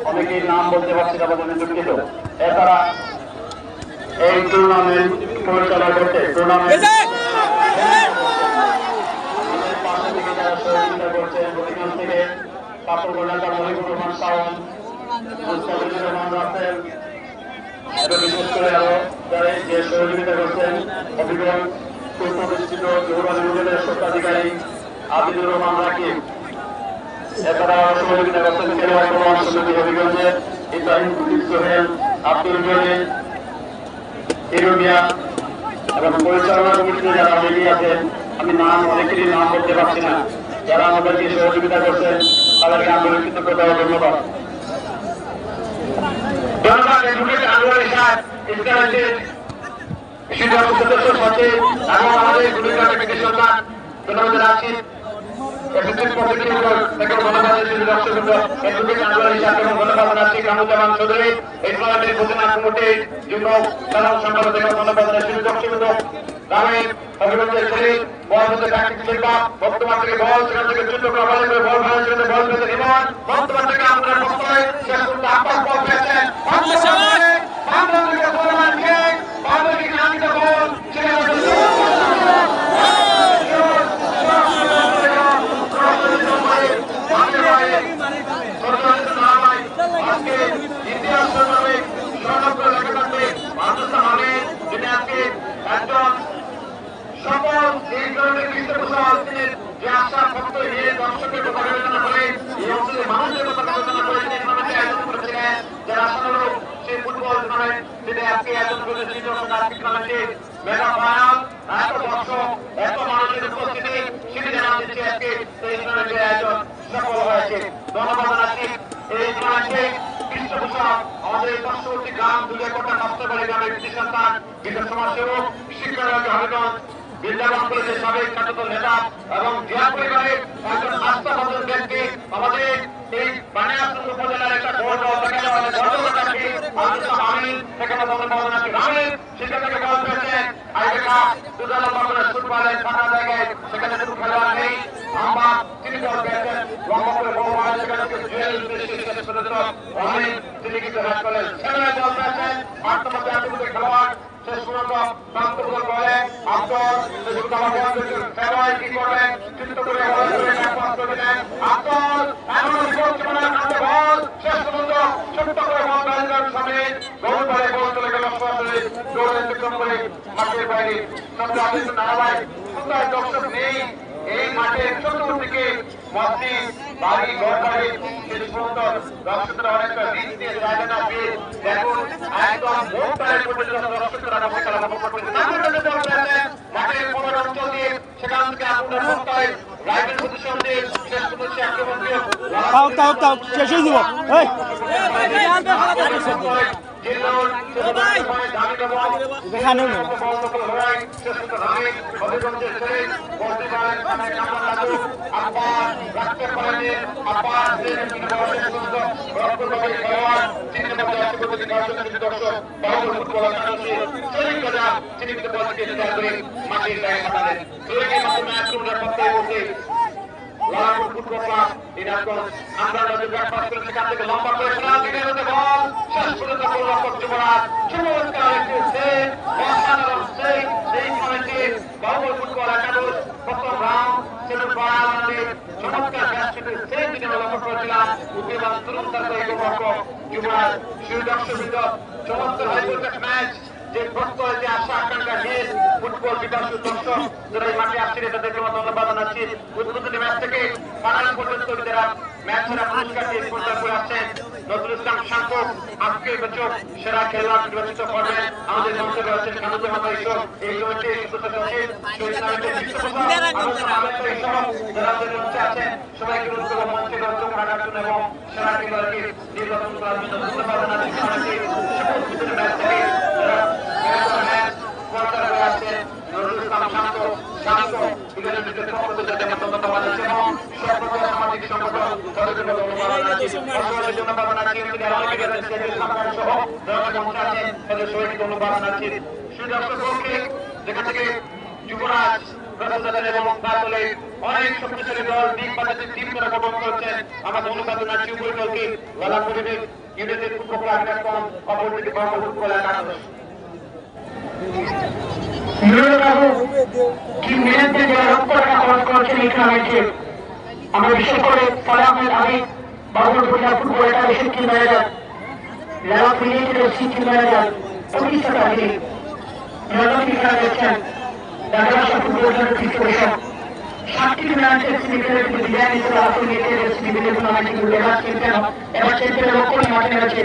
অনেকেই নাম বলতে পারছি না বলে দুঃখিত। এছাড়া এই টুর্নামেন্ট পরিচালনা করতে টুর্নামেন্ট পাশে থেকে যারা সহযোগিতা করছেন বরিশাল থেকে পাথরঘাটা নেতা মহিবুর রহমান শাওন, মুস্তাফিজুর রহমান রাসেল এবং বিশেষ করে আরো যারা যে সহযোগিতা করছেন অভিজ্ঞ পূর্ব প্রতিষ্ঠিত জহুরান ইউনিয়নের স্বত্বাধিকারী আবিদুর রহমান রাকিব, এছাড়া সহযোগিতা করছেন খেলোয়াড় কল্যাণ সমিতি হবিগঞ্জের ইব্রাহিম কুতুব সোহেল, আব্দুল জলিল, ইরুমিয়া এবং পরিচালনা কমিটিতে যারা এগিয়ে আছেন, আমি নাম অনেকেরই নাম বলতে পারছি না, যারা আমাদেরকে সহযোগিতা করছেন তাদেরকে আন্তরিক কৃতজ্ঞতা ও ধন্যবাদ। ধন্যবাদ অ্যাডভোকেট আনোয়ার ইশাক, ইসলামের সিনিয়র সদস্য সচিব এবং আমাদের গুলিঘাট থেকে সন্তান ধন্যবাদ জানাচ্ছি। এসএসসি প্রতিনিধিদল থেকে ধন্যবাদ দর্শকবৃন্দ, অ্যাডভোকেট আনোয়ার ইশাক এবং ধন্যবাদ জানাচ্ছি কামরুজ্জামান চৌধুরী, ইসলামের ঘোষণা কমিটির যুগ্ম সাধারণ সম্পাদক থেকে ধন্যবাদ জানাচ্ছি দর্শকবৃন্দ। গ্রামের অভিভাবকদের ছেলে বল হতে প্র্যাকটিস খেলবা, বর্তমান থেকে বল সেখান থেকে যুদ্ধ করে বলে করে বল ভালো সেখানে বল পেতে নিমন, বর্তমান থেকে আমাদের বক্তব্য শেষ করতে আব্বাস বল পেয়েছেন সকল এই ধরনের পৃষ্ঠপোষক যে আশা ভক্ত নিয়ে দর্শকের কথা বিবেচনা করে এই অঞ্চলের মানুষের কথা বিবেচনা করে তিনি টুর্নামেন্টে আয়োজন করেছিলেন, যার আশানুরূপ সেই ফুটবল টুর্নামেন্ট তিনি আজকে আয়োজন করেছেন। আজকে টুর্নামেন্টে মেগা ফাইনাল, এত দর্শক এত মানুষের উপস্থিতি সেটি জানা দিচ্ছে আজকে এই টুর্নামেন্টের আয়োজন সফল হয়েছে। ধন্যবাদ জানাচ্ছি এই টুর্নামেন্টে পৃষ্ঠপোষক আমাদের পার্শ্ববর্তী গ্রাম দুলিয়াকোটা কাস্তাবাড়ি গ্রামের কৃষি সন্তান বিশেষ সমাজসেবক শিক্ষাবিভাগ হবিগঞ্জ বৃন্দাবন কলেজের সাবেক ছাত্রদল নেতা এবং জিয়া পরিবারের একজন আস্থাভাজন ব্যক্তি, আমাদের এই বানিয়াচন্দ্র উপজেলার একটা গর্ব সেখানে আমাদের গর্বটাকে আমিন সেখানে ধন্যবাদ জানাচ্ছি। রামিন সেখান থেকে বল পেয়েছেন আইবেকা দুজালা বাংলার ফুটবলের ফাঁকা জায়গায় সেখানে কোনো খেলোয়াড় নেই, আমরা তিনি বল পেয়েছেন লম্বা করে বল মারে সেখান থেকে জুয়েল শেষ পর্যন্ত রামিন তিনি কিন্তু হ্যাট করলেন, সেখানে বল পেয়েছেন মাঠমধ্যে আটকে খেলোয়াড় শেষ পর্যন্ত প্রান্ত বলে আব্দুল খেলোয়াড় কি করবেন চিন্তা করে আব্দুল বল শেষ পর্যন্ত ছোট্ট করে বল ব্যারিকেড সামনে গোল করে বল চলে গেল সরাসরি দৌড়ে অতিক্রম করে মাঠের বাইরে। সবচেয়ে আদিত্য নারায় কোথায় দর্শক নেই এই মাঠের চতুর্দিকে মসজিদ বাড়ি ঘর বাড়ি শেষ পর্যন্ত দর্শকরা অনেকটা রিচ দিয়ে জায়গাটা পেয়ে দেখুন একদম মোটবাড়ি পর্যন্ত দর্শকরা খেলা উপভোগ করছেন। মাঠের পনেরো অঞ্চল দিয়ে সেখান থেকে আপনার সপ্তাহে রাইভেল পজিশন দিয়ে শেষ পর্যন্ত আক্রমণ দিয়ে শেষ হয়ে যাব লম্বা করে বল শেষ পর্যন্ত যুবরাজ চমৎকার একটি সেভ, অসাধারণ সেভ এই কমিটির বাবুল ফুটবল একাদশ প্রথম রাউন্ড সেমিফাইনালে চমৎকার ব্যাটসম্যানের সেভ তিনি লক্ষ্য করেছিলাম এবং তুরন্ত যুবরাজ সুদর্শবিদ চমৎকার হয়ে ম্যাচ যে প্রত্যয় যে আশা আকাঙ্ক্ষা নিয়ে ফুটবল বিকাশ দর্শক যারা এই মাঠে আসছেন তাদেরকে ধন্যবাদ জানাচ্ছি। উদ্বোধনী ম্যাচ থেকে ফাইনাল পর্যন্ত যারা ম্যাচের পুরস্কার দিয়ে পর্যায়ে করে আসছেন নজরুল ইসলাম শান্ত আজকে বছর সেরা খেলোয়াড় নির্বাচিত করবেন। আমাদের মঞ্চে রয়েছেন কানুজ্জামান ঈশ্বর এই কমিটির সদস্য সচিব যারা আমাদের মঞ্চে আছেন সবাইকে অনুরোধ করব মঞ্চে দর্শক রাখার জন্য এবং সেরা খেলোয়াড়কে নির্বাচন করার জন্য ধন্যবাদ জানাচ্ছি। ম্যাচ থেকে যেখান থেকে যুবরাজ প্রশাসন এবং বাদলে অনেক শক্তিশালী দল দিক বাজাতে টিম করে গঠন করেছেন। আমরা ধন্যবাদ জানাচ্ছি উভয় দলকে। গলা পরিবেশ ইউনাইটেড ফুটবল ক্লাব এরকম অপরদিকে বঙ্গবন্ধু ফুটবল একাদশ আমরা বিশেষ করে সালামের আগে বাবুল উপজেলা ফুটবল একাদশের টিম ম্যানেজার লেভেল ইউনাইটেডের টিম ম্যানেজার প্রতিষ্ঠাতা যিনি রাজনৈতিক খেলা দেখছেন ঢাকা ফুটবল ফেডারেশন 7টি টুর্নামেন্টের সেমিফাইনালে বিজয় হিসেবে আসলে ইউনাইটেডের বিভিন্ন টুর্নামেন্টে এবার চ্যাম্পিয়ন লক্ষ্য নিয়ে মাঠে নেমেছে।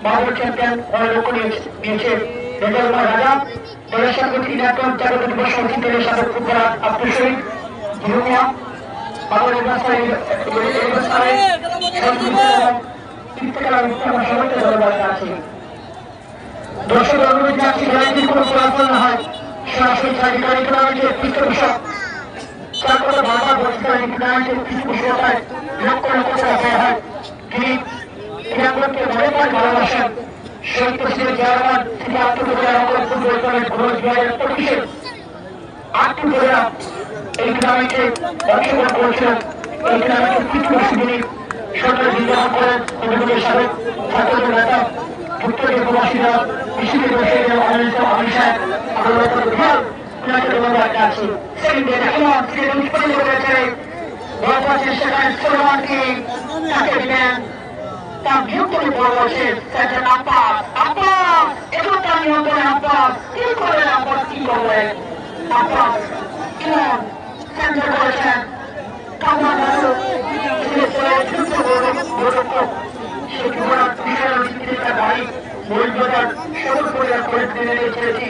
বাবুল চ্যাম্পিয়ন লক্ষ্য নিয়েছে রেজাল রাজা দলের সাথে ইনাকম জাগতিক দিবস সমিতির সাথে ফুটবলার আব্দুল শহীদ জুনিয়া বাবুল দর্শক অনুরোধ যাচ্ছি যদি কোনো ফলাফল না হয় সরাসরি সার্টিফাইড টুর্নামেন্টের পৃষ্ঠপোষক তার কথা বারবার বলতে টুর্নামেন্টের পৃষ্ঠপোষকতায় লক্ষ্য রাখা হয়। তিনি ইনাকমকে বারবার ভালোবাসেন। শহীদ প্রেসিডেন্ট চেয়ারম্যান থেকে আত্মপ্রচার ফুটবল দলের ঘোষ 2025 8টি দলেরা এই টুর্নামেন্টে অংশগ্রহণ করেছিলেন। এই টুর্নামেন্টের পৃষ্ঠপোষক যিনি সরকার নির্বাচন করেন অভিযোগের সাবেক ছাত্রদের নেতা উত্তরের প্রবাসীরা কৃষিকে বসে আমি সাহেব আছে সেই উৎপন্ন করেছে সেখানে সলমানকে তাকে দিলেন তার নিয়ন্ত্রণে বড় বসে আব্বাস আব্বাস এগুলো তার নিয়ন্ত্রণে আব্বাস কি করবেন আব্বাস কি করবেন আব্বাস কেমন সেন্টার করেছেন কামাল বাড়ি মরিবাজার সদর পরিবার করে ফেলে ছেড়েছি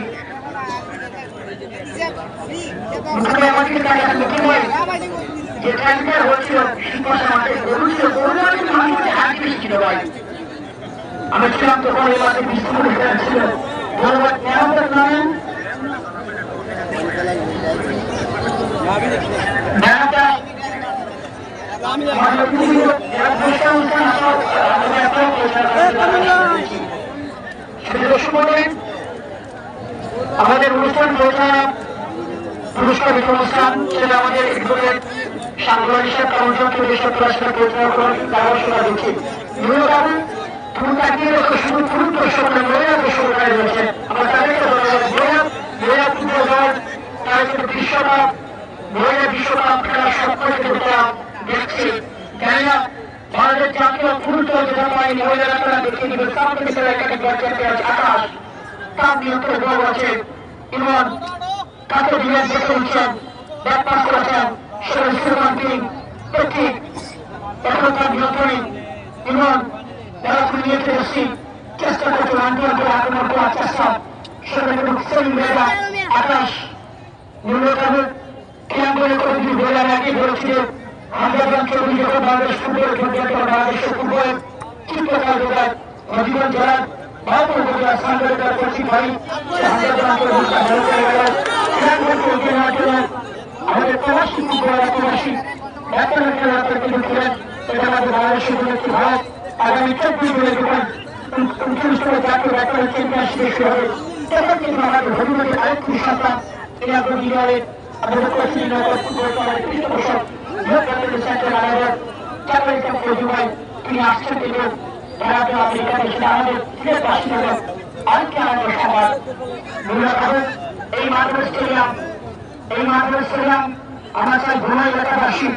যে ট্রান্সফার হচ্ছিল শিক্ষা মাঠে গরু ছিল মানুষের হাত বেশি ছিল ভাই আমি ছিলাম তখন এই মাঠে বিস্কুট ছিল ধন্যবাদ মেরামতের নামে আমাদের অনুষ্ঠান পৌঁছানো পুরস্কার বিতরণ অনুষ্ঠান সেটা আমাদের সাংগঠনিক কর্মসূচি দেশপ্রার সাথে পৌঁছানো দেওয়া দিচ্ছি ফুল কাটিয়ে শুধু ফুল দর্শকরা মহিলা দর্শকরা রয়েছে আমরা তাদেরকে মহিলা ফুটবল দল তার বিশ্বকাপ মহিলা বিশ্বকাপ খেলা সবকটি দেখছি জানি না ভারতের জাতীয় ফুল দল যেটা পাই মহিলারা তারা দেখিয়ে দিবে আকাশ তার নিয়ন্ত্রণে দল আছে ইমন তাকে দিয়ে দেখে উঠছেন ব্যাট পাস করেছেন শ্রীমান্তি প্রতীক এখন তার নিয়ন্ত্রণে ইমন যারা খুলিয়ে ফেলেছি চেষ্টা করছে আন্দোলন করে আক্রমণ করার চেষ্টা সেখানে আকাশ ন্যূনতম ক্রিয়াঙ্গনে করে যদি বলার আগে বলেছিল হামদাবাদ চৌধুরী যখন বাংলাদেশ ফুটবল বাংলাদেশের ফুটবল চিত্রকার যোগায় জীবন জেলার ভারতের উপজেলা সাংবাদিকরা করছি ভাই আমাদের প্রবাসী ফুটবলার প্রবাসী ব্যাপারের খেলা কিন্তু খেলেন এটা আমাদের বাংলাদেশের একটি ভারত আগামী 24 জুলাই যখন 39তম জাতীয় ব্যাপারের চ্যাম্পিয়নশিপে শুরু হবে তখন কিন্তু আমাদের ভবিষ্যতের আরেকটি সন্তান এরকম বিজয়ের আমাদের প্রতিদিন ফুটবল দলের পৃষ্ঠপোষক তিনি আসছেন কিন্তু ভারতীয় আমেরিকা দেশে আমাদের সিলেট বাসিন্দা আরেকটি আমাদের সমাজ এই মাধ্যমে স্টেডিয়াম আমরা চাই ভূমি এলাকাবাসী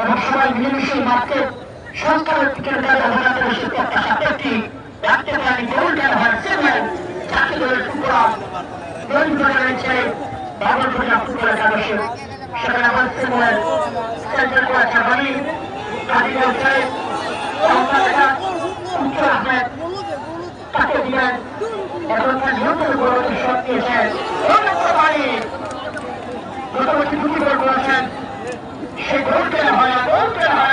এবং সবাই মিলেমিশে মাঠকে সংস্কারের দিকের অবদান বেশি প্রত্যাশা ব্যক্তি রাখতে পারেন গোল্ডেন হয় সেভেন চাকরি দলের ফুটবলার রয়েছে বাবুলপুরা ফুটবল একাদশে সেখানে আমার সেভেন সেন্টার করেছে বাড়ি কাদিগঞ্জ উত্তর আহমেদ তাকে দিলেন এখন তার নিয়ন্ত্রণ গৌরবের শট দিয়েছেন মোটামুটি দুটি গোল করেছেন সে গোল কেন হয়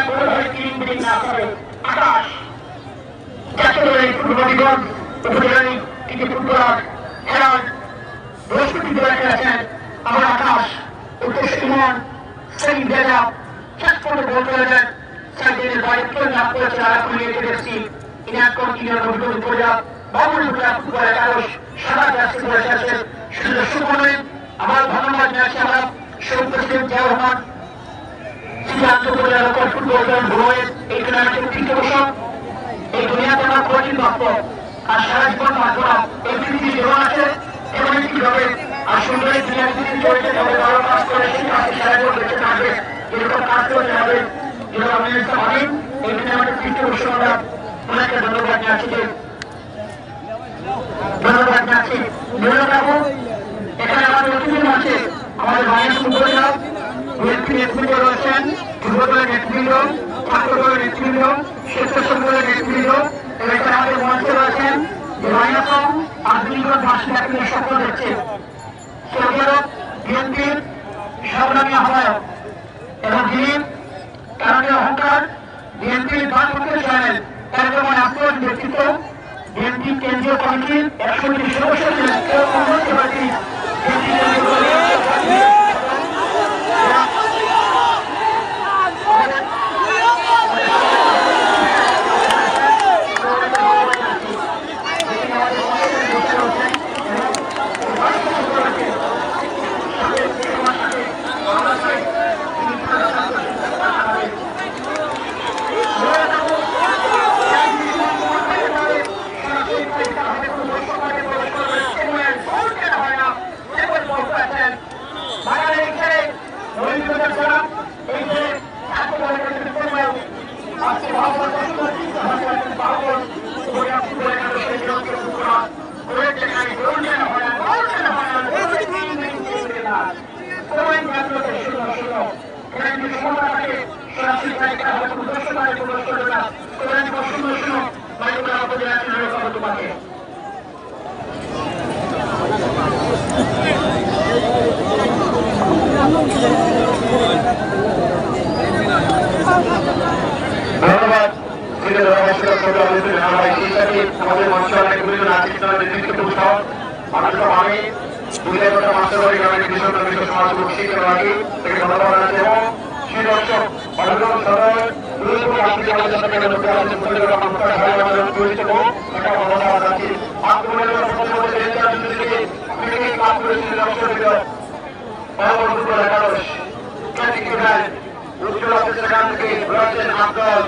গোল হয়ে 3 মিনিট না করে আকাশ জাতীয় ফুটবলীগঞ্জ উপজেলায় কিছু ফুটবলার খেলার বৃহস্পতি দলে খেলেছেন আমার আকাশ উত্তর সুমন সেই বেলা শেষ করে গোল করেছেন সাইডের দায়িত্ব লাভ করেছে আর এখন এসেছি ইনাকম কিনার নতুন উপজেলা বাবুলপুরা ফুটবল একাদশ সারা জার্সি করে এসেছেন শুধু সুমনে আমার ধন্যবাদ জানাচ্ছি আমরা শহীদ প্রেসিডেন্ট জিয়াউর রহমান সিদ্ধান্ত উপজেলা লোকাল ফুটবল দল ভুয়ের এই টুর্নামেন্টের তৃতীয় বছর। এই দুনিয়াতে আমরা কঠিন বাস্তব আর সারা জীবন বাঁচব না, এই পৃথিবীর জীবন আছে এবং কিভাবে আর সুন্দর এই দুনিয়ার পৃথিবী চলতে হবে, ভালো কাজ করে সেই কাজে সারা জীবন বেঁচে থাকবে, যেরকম কাজ করতে হবে যেরকম আমি ভাবেন। এই টুর্নামেন্টের তৃতীয় বছর আমরা ওনাকে ধন্যবাদ জানাচ্ছি, ধন্যবাদ জানাচ্ছি। ধন্যবাদ রাখবো এখানে আমাদের অতিথির আছে আমাদের ভাইয়ের সুন্দরীরা নেতৃবৃন্দ রয়েছেন, যুব দলের নেতৃবৃন্দ, ছাত্র দলের নেতৃবৃন্দ, স্বেচ্ছাসেবক দলের নেতৃবৃন্দ, এখানে আমাদের মঞ্চে রয়েছেন ভাইয়াসম আধুনিক ভাষী আপনি সকল দেখছেন সৌদি আরব বিএনপির সংগ্রামী আহ্বায়ক এবং যিনি কারণে অহংকার বিএনপির ভারপ্রাপ্ত চেয়ারম্যান একদম আত্মীয় ব্যক্তিত্ব, বিএনপি কেন্দ্রীয় কমিটির 130 সদস্য ধন্যবাদ। আমাদের মঞ্চে অনেক গুরুজন আছে নেতৃত্ব উৎসাহ মানুষরা আমি দুর্গাপটা মাস্টার বাড়ি গ্রামের কৃষক সমাজ বক্সি আগে থেকে ধন্যবাদ আছে এবং সেই দর্শক অন্যতম সদয় সেখান থেকে রয়েছেন আব্দুল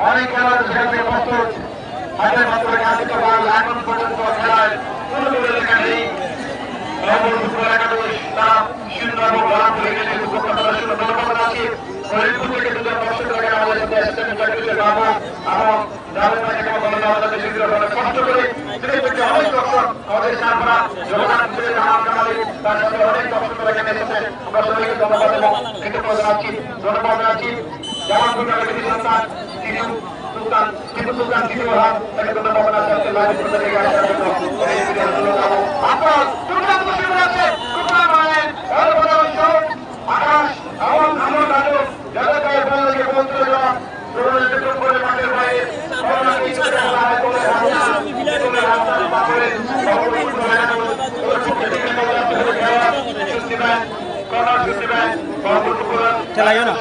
অনেক খেলার সেখান থেকে প্রস্তুত হাতের মাত্র কাছে এখন পর্যন্ত খেলায় কোন লেখা নেই। তারা শূন্য এবং লাভ হয়ে গেছে ধন্যবাদ আছে। ফরিদপুর থেকে 2005 টাকা আমাদের সাথে এসেছেন বাবু এবং কষ্ট করে অনেক দর্শক আমাদের সারফরা জগন্নাথ তার সাথে অনেক দর্শক এখানে এসেছেন। আমরা সবাইকে ধন্যবাদ এবং কৃতজ্ঞতা জানাচ্ছি, ধন্যবাদ জানাচ্ছি। যেমন সন্তান সুলতান টিপু সুলতান তৃতীয় হাত তাকে ধন্যবাদ জানাচ্ছি। আপনার আকাশ এমন এমন রাজু যাদের গায়ে বলকে বলতে যাওয়া মাঠের বাইরে চালাইও না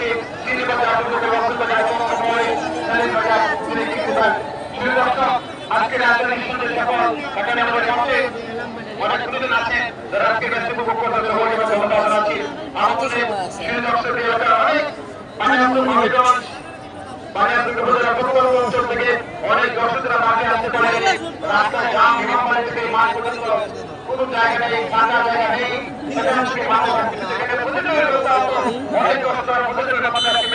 আজকের এখানে আমাদের কাছে অনেক গুরুজন আছে যারা আজকে ব্যস্ত উপভোগ করতে ধন্যবাদ আছি। আমাদের সেই দর্শক এলাকার অনেক অঞ্চল থেকে অনেক দর্শকরা মাঠে আসতে পারে। রাস্তায় জাম বিমানবাড়ি থেকে মাঠ পর্যন্ত কোন জায়গা নেই, ফাঁকা জায়গা নেই, সেখান থেকে মাঠে অনেক দর্শকরা প্রতিযোগিতা মাঠে আসতে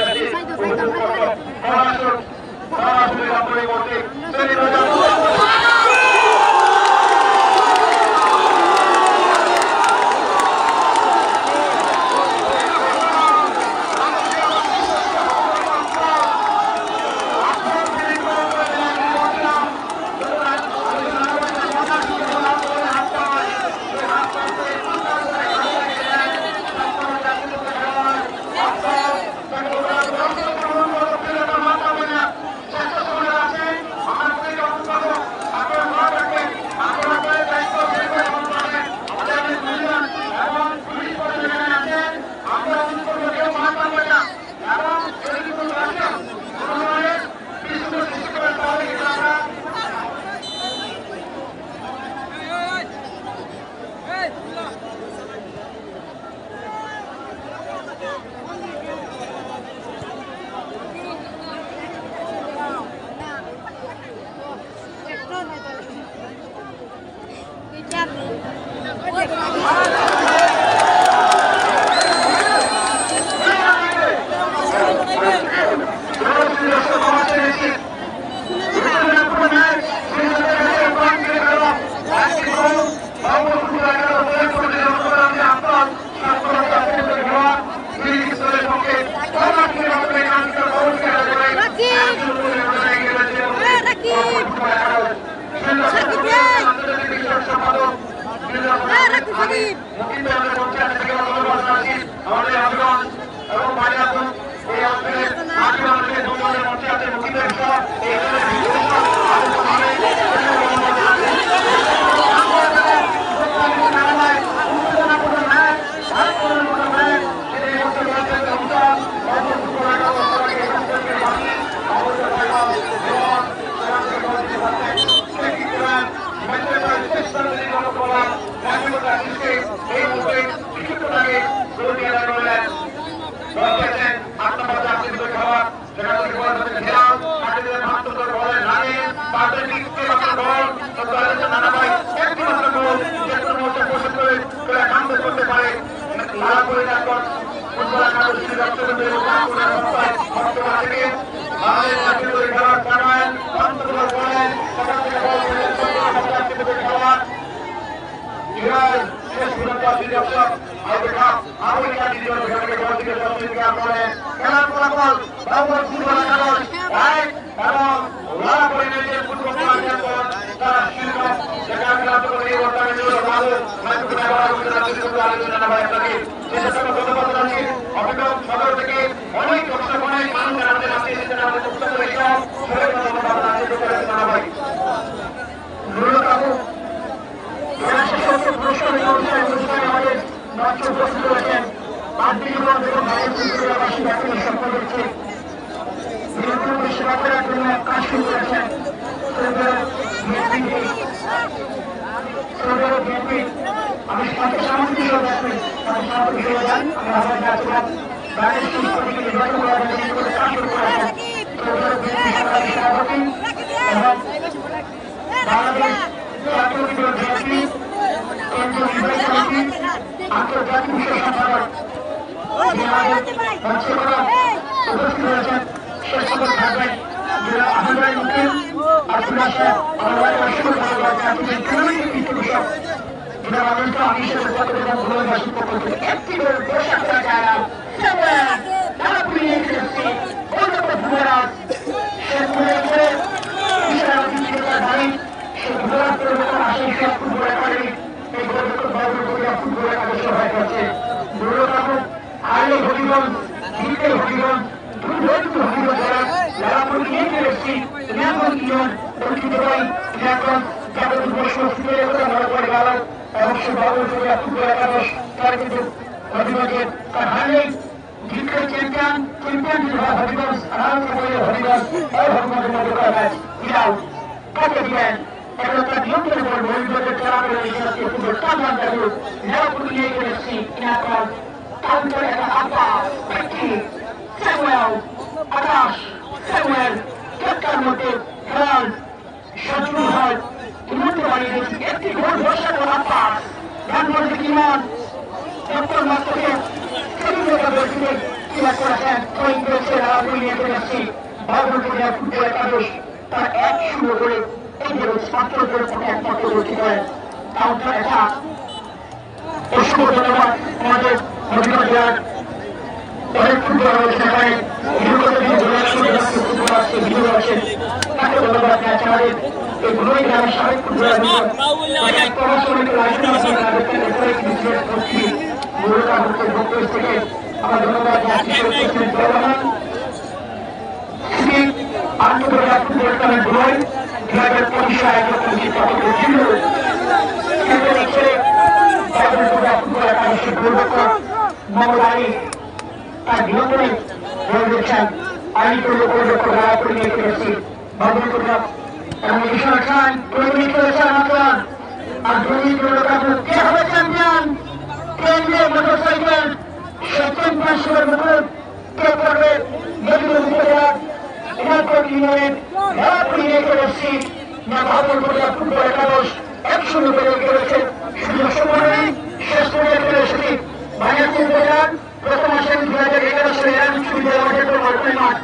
প্রথম আসেন 2011 একাদশের এরা বিশ্ববিদ্যালয়ের বর্তমান মাঠ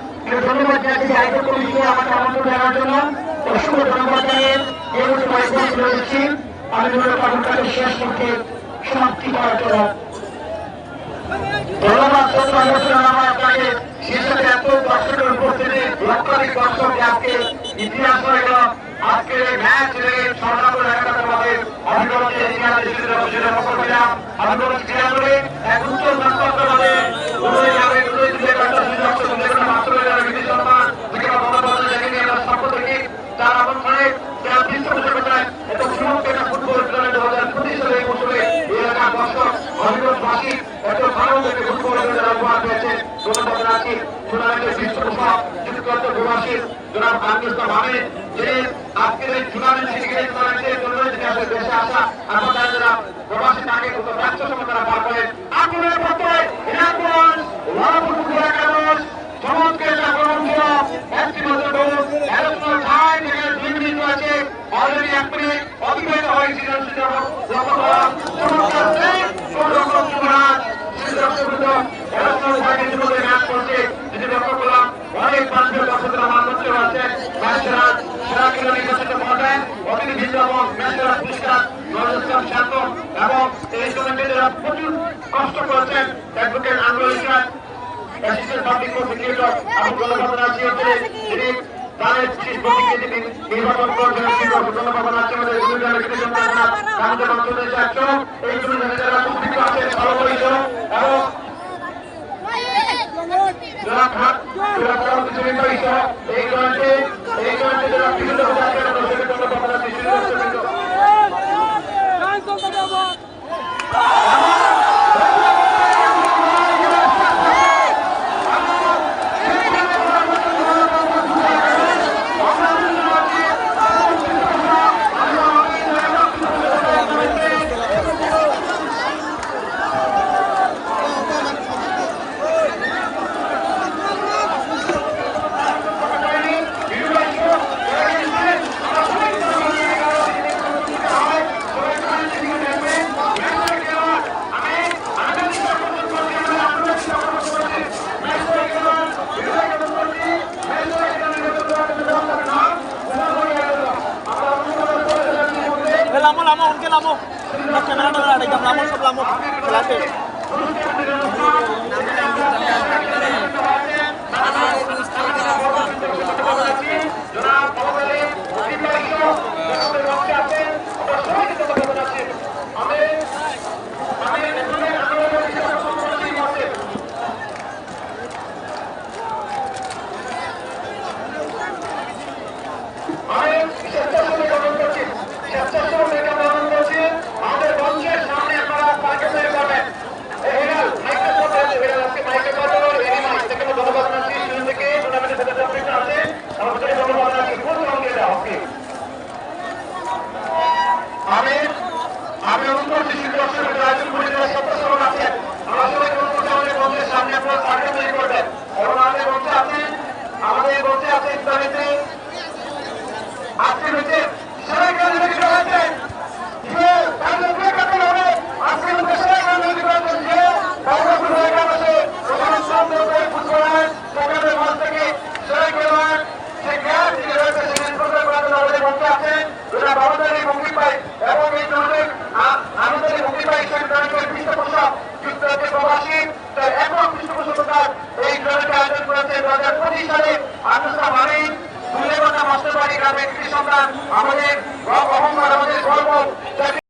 ধন্যবাদ জানাচ্ছি আয়োজক কমিটিকে আমাকে আমন্ত্রণ জানানোর জন্য অসংখ্য ধন্যবাদ জানিয়ে এই মুহূর্তে তুলে দিচ্ছি আমি কর্মকাণ্ডের শেষ মুহূর্তে সমাপ্তি করার জন্য ধন্যবাদ আমার আপনাকে শীর্ষকে এত দর্শকের উপস্থিতি লক্ষাধিক দর্শক আজকে ইতিহাস হয়ে গেল আজকে ম্যাচ সরকার আমাদের অভিজ্ঞতা অভিজ্ঞতা ক্রীড়া করে এক উচ্চ ভাবে তার অবস্থানে যারা পৃষ্ঠপোষকতায় এত সুন্দর একটা ফুটবল টুর্নামেন্ট 2025 সালে এই মৌসুমে এই এলাকার দর্শক অভিজ্ঞতাবাসী এত ভালো থেকে ফুটবল যারা উপহার পেয়েছে ধন্যবাদ জানাচ্ছি টুর্নামেন্টের পৃষ্ঠপোষক যুক্তরাজ্য প্রবাসী জনাব আমিনুল আহমেদ যিনি আজকের এই টুর্নামেন্ট টুর্নামেন্টের জন্য দেশে আসা আমাদের যারা প্রবাসী তাকে গত 500 সময় তারা পার করেন আগুনের পথে ইরাকগঞ্জ লালপুর একাদশ চমৎকার আক্রমণ ছিল একটি মাত্র গোল অ্যাডিশনাল টাইম থেকে 2 মিনিট আছে অলরেডি 1 মিনিট অতিবাহিত হয়েছিল চমৎকার সেভ সংরক্ষণ সুরাজ অ্যাডিশনাল টাইমের মধ্যে ম্যাচ করছে যেটি লক্ষ্য করলাম অনেক মানুষের দর্শকরা মানবন্ধ হয়েছে ম্যাচেরা সেরা খেলা নির্বাচিত করেন প্রতিনিধি এবং ম্যাচেরা পুরস্কার নজরুল শান্ত এবং এই টুর্নামেন্টে প্রচুর কষ্ট করেছেন অ্যাডভোকেট আনোয়ার ইসলাম অ্যাসিস্ট্যান্ট পাবলিক প্রসিকিউটর আমি ধন্যবাদ জানাচ্ছি যিনি তাদের নির্বাচন করছেন ধন্যবাদ জানাচ্ছি আমাদের আমাদের অঞ্চলের ছাত্র এই জন্য যারা সম্পৃক্ত আছেন সর্বপরিচয় এবং যারা খাত যারা পরবর্তী সহ এই গ্রন্থে যারা বিভিন্ন ধন্যবাদ জানাচ্ছি লামো লামো উনকে লামো ক্যামেরা টোমেরা একদম লামো সব লামো খেলাতে